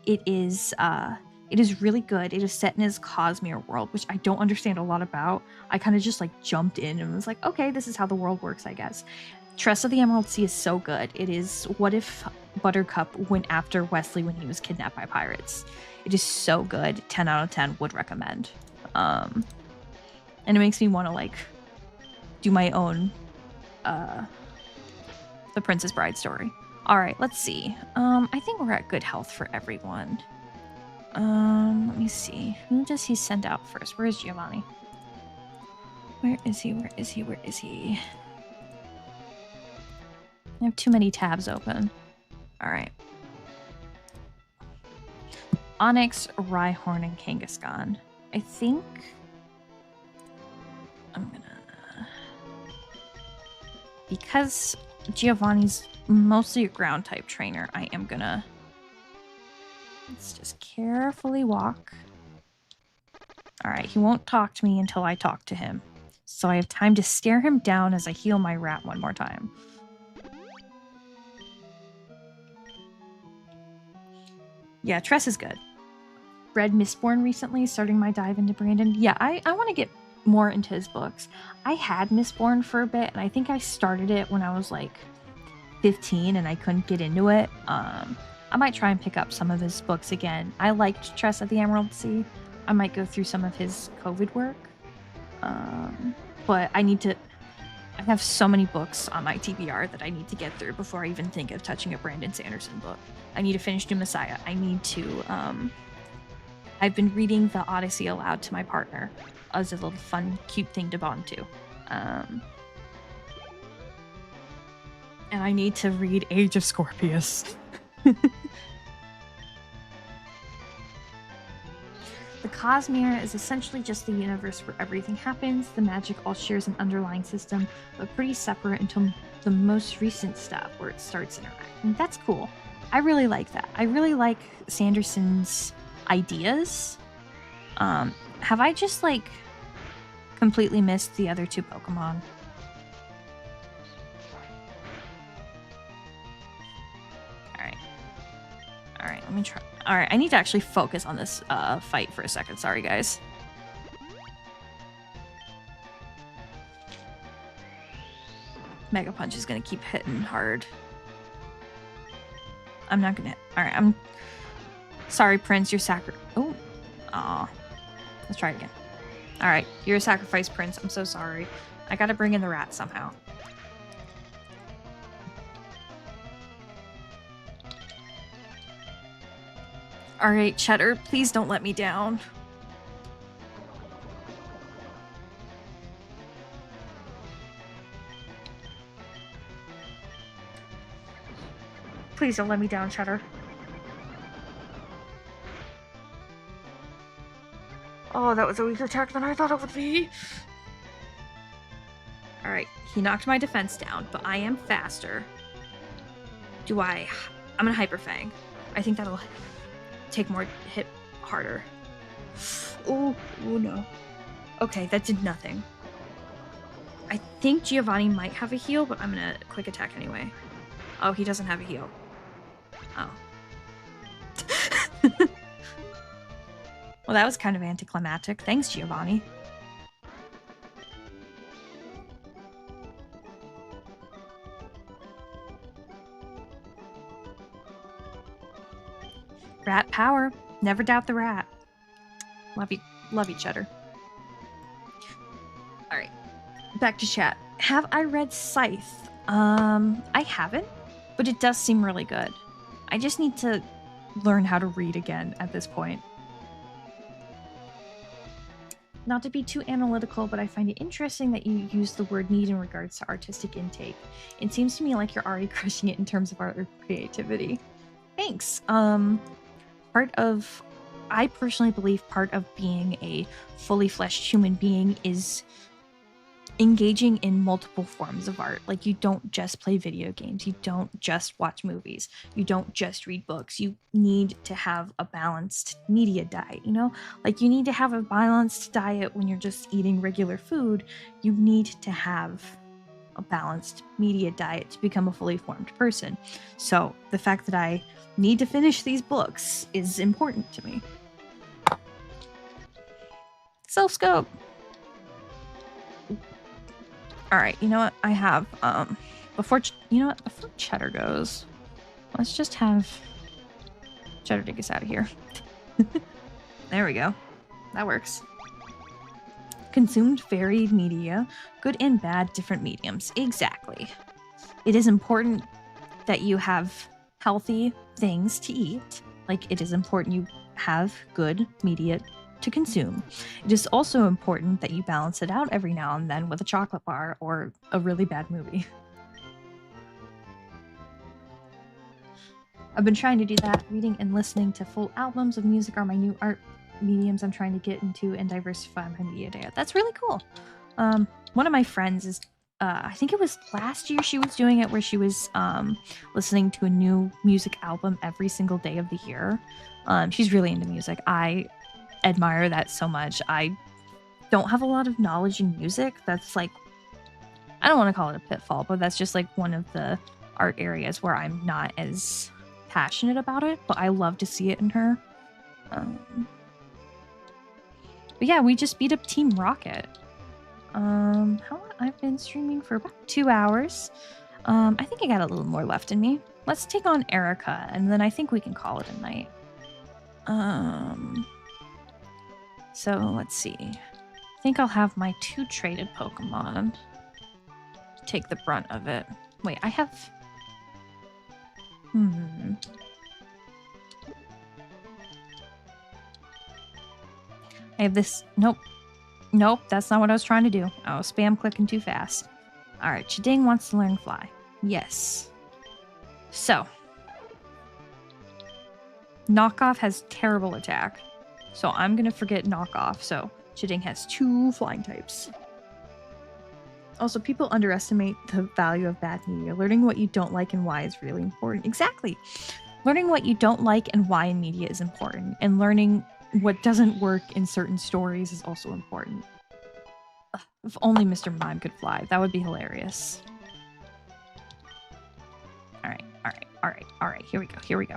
It is really good. It is set in his Cosmere world, which I don't understand a lot about. I kind of just like jumped in and was like, okay, this is how the world works, I guess. Tress of the Emerald Sea is so good. It is what if Buttercup went after Wesley when he was kidnapped by pirates. It is so good. 10 out of 10 would recommend. And it makes me want to like do my own The Princess Bride story. All right, let's see. I think we're at good health for everyone. Let me see. Who does he send out first? Where is Giovanni? Where is he? Where is he? Where is he? I have too many tabs open. All right. Onyx, Rhyhorn, and Kangaskhan. I think I'm gonna... Because Giovanni's mostly a ground type trainer, I am gonna... Let's just carefully walk. Alright, he won't talk to me until I talk to him. So I have time to stare him down as I heal my rat one more time. Yeah, Tress is good. Read Mistborn recently, starting my dive into Brandon. Yeah, I want to get more into his books. I had Mistborn for a bit, and I think I started it when I was like 15 and I couldn't get into it. I might try and pick up some of his books again. I liked Tress of the Emerald Sea. I might go through some of his COVID work. But I have so many books on my TBR that I need to get through before I even think of touching a Brandon Sanderson book. I need to finish New Messiah. I need to, I've been reading the Odyssey aloud to my partner as a little fun, cute thing to bond to. And I need to read Age of Scorpius. The Cosmere is essentially just the universe where everything happens. The magic all shares an underlying system, but pretty separate until the most recent stuff where it starts interacting. That's cool. I really like that. I really like Sanderson's ideas. Have I just like completely missed the other two Pokemon? Alright, let me try. Alright, I need to actually focus on this fight for a second. Sorry, guys. Mega Punch is gonna keep hitting hard. I'm not gonna... Alright, I'm... Sorry, Prince, you're Oh. Aw. Let's try it again. Alright, you're a sacrifice, Prince. I'm so sorry. I gotta bring in the rat somehow. Alright, Cheddar, please don't let me down. Please don't let me down, Cheddar. Oh, that was a weaker attack than I thought it would be. Alright, he knocked my defense down, but I am faster. I'm gonna Hyper Fang. I think that'll take more hit harder. Oh no. Okay, that did nothing. I think Giovanni might have a heal, but I'm gonna quick attack anyway. Oh, he doesn't have a heal. Oh. Well, that was kind of anticlimactic. Thanks, Giovanni. Rat power. Never doubt the rat. Love you, Cheddar. Alright. Back to chat. Have I read Scythe? I haven't, but it does seem really good. I just need to learn how to read again at this point. Not to be too analytical, but I find it interesting that you use the word need in regards to artistic intake. It seems to me like you're already crushing it in terms of art or creativity. Thanks. Part of I personally believe part of being a fully fleshed human being is engaging in multiple forms of art. Like, you don't just play video games, you don't just watch movies, you don't just read books. You need to have a balanced media diet, you know? Like, you need to have a balanced diet when you're just eating regular food. You need to have a balanced media diet to become a fully formed person. So the fact that I need to finish these books is important to me. Self-scope. All right, you know what? I have before Cheddar goes, let's just have Cheddar take us out of here. There we go. That works. Consumed varied media, good and bad, different mediums. Exactly. It is important that you have healthy things to eat. Like, it is important you have good media to consume. It is also important that you balance it out every now and then with a chocolate bar or a really bad movie. I've been trying to do that. Reading and listening to full albums of music are my new art mediums I'm trying to get into and diversify my media diet. That's really cool. One of my friends is I think it was last year she was doing it, where she was listening to a new music album every single day of the year. She's really into music. I admire that so much. I don't have a lot of knowledge in music. That's like, I don't want to call it a pitfall, but that's just like one of the art areas where I'm not as passionate about it, but I love to see it in her. But yeah, we just beat up Team Rocket. I've been streaming for about 2 hours. I think I got a little more left in me. Let's take on Erica, and then I think we can call it a night. So let's see. I think I'll have my 2 traded Pokemon take the brunt of it. Wait, I have... I have this... Nope, that's not what I was trying to do. I was spam clicking too fast. Alright, Chiding wants to learn Fly. Yes. So. Knockoff has terrible attack. So I'm going to forget Knockoff. So Chiding has 2 flying types. Also, people underestimate the value of bad media. Learning what you don't like and why is really important. Exactly. Learning what you don't like and why in media is important. And learning what doesn't work in certain stories is also important. Ugh, if only Mr. Mime could fly. That would be hilarious. Alright. Here we go.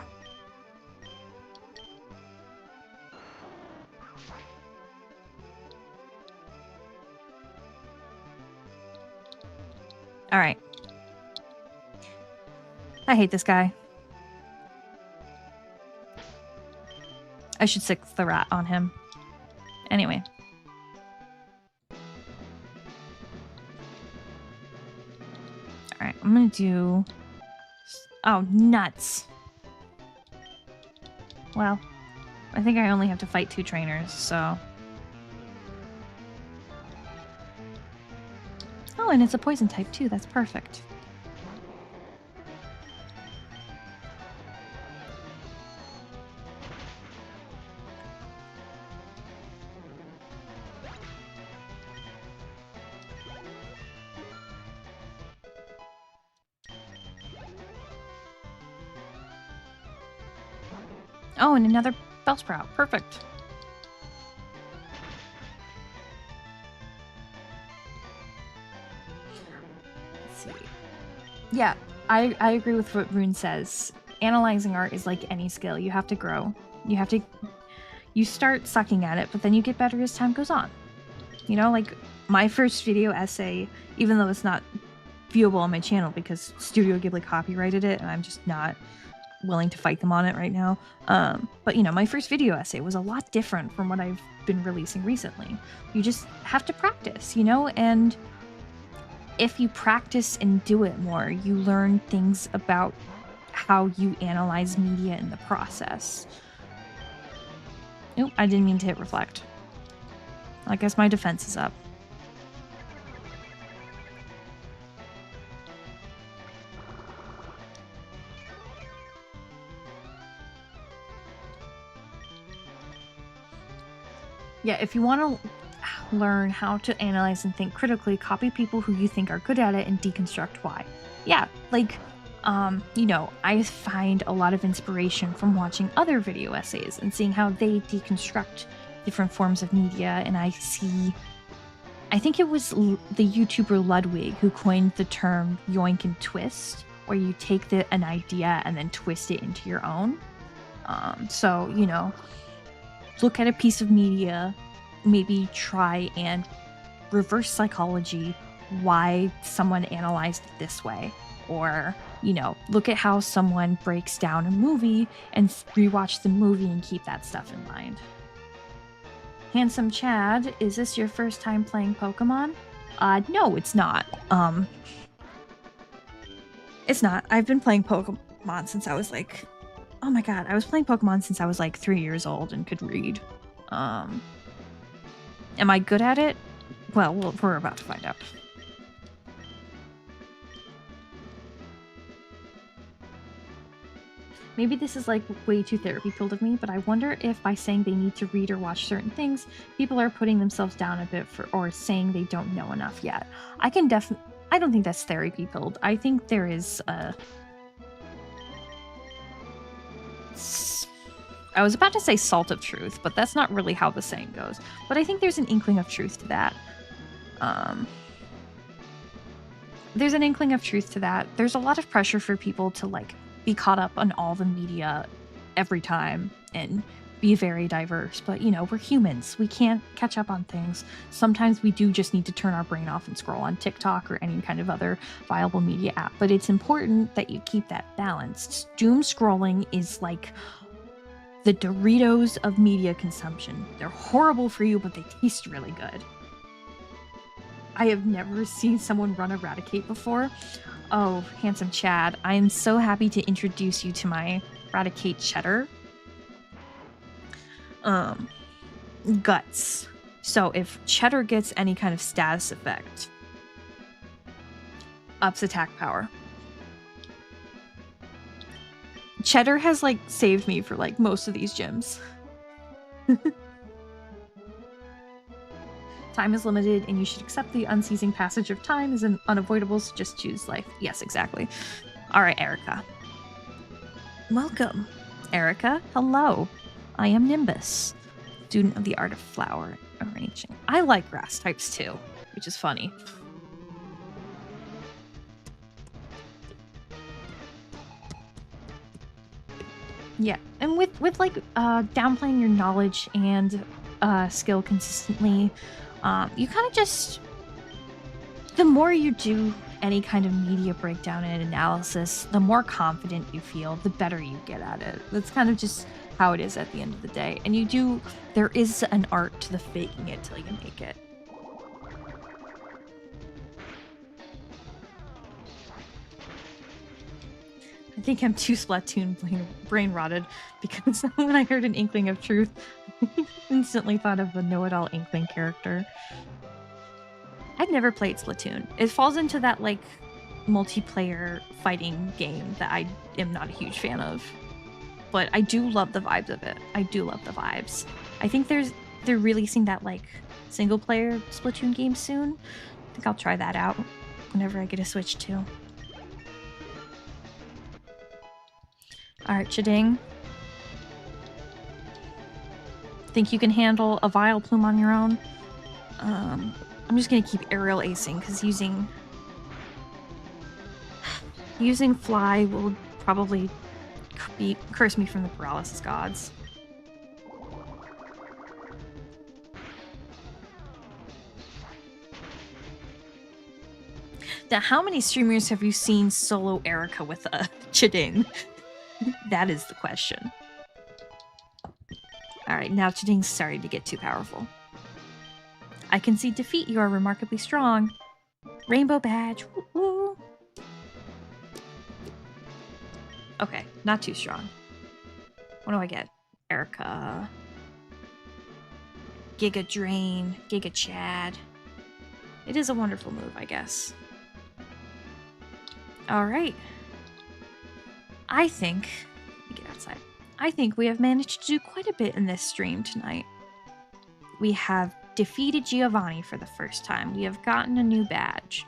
Alright. I hate this guy. I should 6th the rat on him. Anyway. Alright, I'm gonna do... Oh, nuts. Well, I think I only have to fight 2 trainers, so... Oh, and it's a poison type too. That's perfect. Oh, and another Bellsprout. Perfect. Let's see. Yeah, I agree with what Rune says. Analyzing art is like any skill. You have to grow. You start sucking at it, but then you get better as time goes on. You know, like my first video essay, even though it's not viewable on my channel because Studio Ghibli copyrighted it and I'm just not willing to fight them on it right now. But you know, my first video essay was a lot different from what I've been releasing recently. You just have to practice, you know, and if you practice and do it more, you learn things about how you analyze media in the process. Nope, I didn't mean to hit reflect. I guess my defense is up. Yeah, if you want to learn how to analyze and think critically, copy people who you think are good at it and deconstruct why. Yeah, like, you know, I find a lot of inspiration from watching other video essays and seeing how they deconstruct different forms of media, and I think it was the YouTuber Ludwig who coined the term yoink and twist, where you take an idea and then twist it into your own. So, you know, look at a piece of media, maybe try and reverse psychology why someone analyzed it this way. Or, you know, look at how someone breaks down a movie and rewatch the movie and keep that stuff in mind. Handsome Chad, is this your first time playing Pokemon? No, it's not. It's not. I've been playing Pokemon since I was like, oh my god, I was playing Pokemon since I was like 3 years old and could read. Am I good at it? Well, we're about to find out. Maybe this is like way too therapy-filled of me, but I wonder if by saying they need to read or watch certain things, people are putting themselves down a bit or saying they don't know enough yet. I don't think that's therapy-filled. I think there is a... I was about to say salt of truth, but that's not really how the saying goes. But I think there's an inkling of truth to that. There's an inkling of truth to that. There's a lot of pressure for people to, like, be caught up on all the media every time and be very diverse. But, you know, we're humans. We can't catch up on things. Sometimes we do just need to turn our brain off and scroll on TikTok or any kind of other viable media app. But it's important that you keep that balanced. Doom scrolling is like the Doritos of media consumption. They're horrible for you, but they taste really good. I have never seen someone run Eradicate before. Oh, handsome Chad, I am so happy to introduce you to my Eradicate Cheddar. Guts. So if Cheddar gets any kind of status effect, ups attack power. Cheddar has, like, saved me for, like, most of these gyms. Time is limited, and you should accept the unceasing passage of time is unavoidable, so just choose life. Yes, exactly. Alright, Erica. Welcome. Erica, hello. I am Nimbus, student of the art of flower arranging. I like grass types too, which is funny. Yeah, and with like downplaying your knowledge and skill consistently, you kind of just, the more you do any kind of media breakdown and analysis, the more confident you feel, the better you get at it. That's kind of just how it is at the end of the day. And there is an art to the faking it till you make it. I think I'm too Splatoon brain rotted, because when I heard an inkling of truth, I instantly thought of the know-it-all inkling character. I've never played Splatoon. It falls into that, like, multiplayer fighting game that I am not a huge fan of. But I do love the vibes of it. I do love the vibes. I think they're releasing that, like, single-player Splatoon game soon. I think I'll try that out whenever I get a Switch too. Alright, Chiding. Think you can handle a Vileplume on your own? I'm just gonna keep aerial acing, because using fly will probably curse me from the paralysis gods. Now, how many streamers have you seen solo Erica with a Chiding? That is the question. Alright, now Chiding's starting to get too powerful. I concede defeat. You are remarkably strong. Rainbow badge. Woo-woo. Okay, not too strong. What do I get? Erica. Giga Drain. Giga Chad. It is a wonderful move, I guess. Alright. I think... Let me get outside. I think we have managed to do quite a bit in this stream tonight. We have defeated Giovanni for the first time. We have gotten a new badge.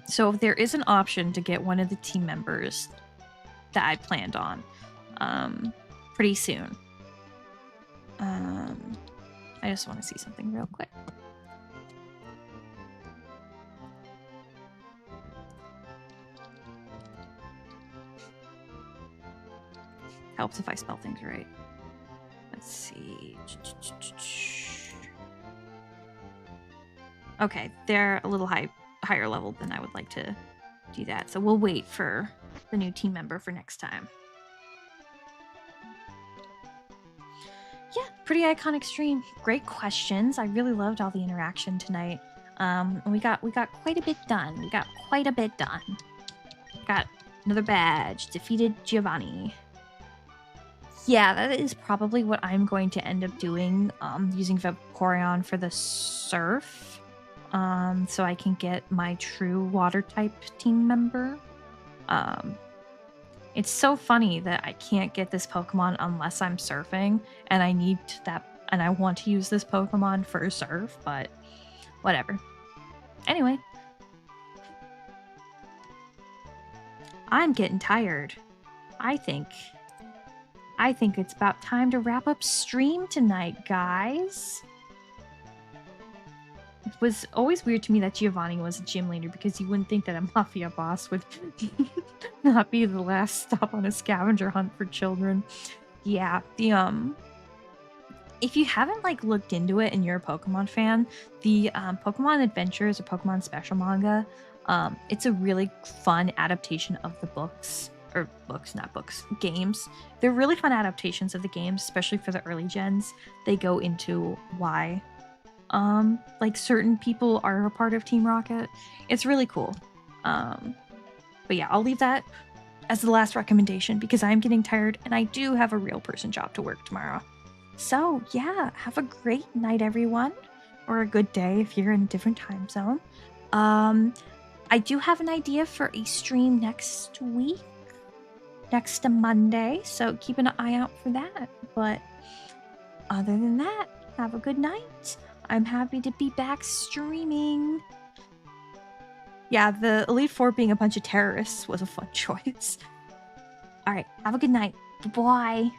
So there is an option to get one of the team members that I planned on pretty soon. I just want to see something real quick. Helps if I spell things right. Let's see. Okay, they're a little higher level than I would like to do that. So we'll wait for the new team member for next time. Yeah, pretty iconic stream. Great questions. I really loved all the interaction tonight. We got quite a bit done. Got another badge. Defeated Giovanni. Yeah, that is probably what I'm going to end up doing, using Vaporeon for the surf, so I can get my true water type team member. It's so funny that I can't get this Pokemon unless I'm surfing, and I need that, and I want to use this Pokemon for surf, but whatever. Anyway. I'm getting tired. I think it's about time to wrap up stream tonight, guys. It was always weird to me that Giovanni was a gym leader, because you wouldn't think that a mafia boss would not be the last stop on a scavenger hunt for children. Yeah, if you haven't looked into it and you're a Pokemon fan, the Pokemon Adventures or Pokemon Special manga, it's a really fun adaptation of the books. Or books, not books, games. They're really fun adaptations of the games, especially for the early gens. They go into why certain people are a part of Team Rocket. It's really cool. But yeah, I'll leave that as the last recommendation because I'm getting tired and I do have a real person job to work tomorrow. So yeah, have a great night, everyone. Or a good day if you're in a different time zone. I do have an idea for a stream next week. Next Monday, so keep an eye out for that. But other than that, have a good night. I'm happy to be back streaming. Yeah, the Elite Four being a bunch of terrorists was a fun choice. Alright, have a good night. Bye.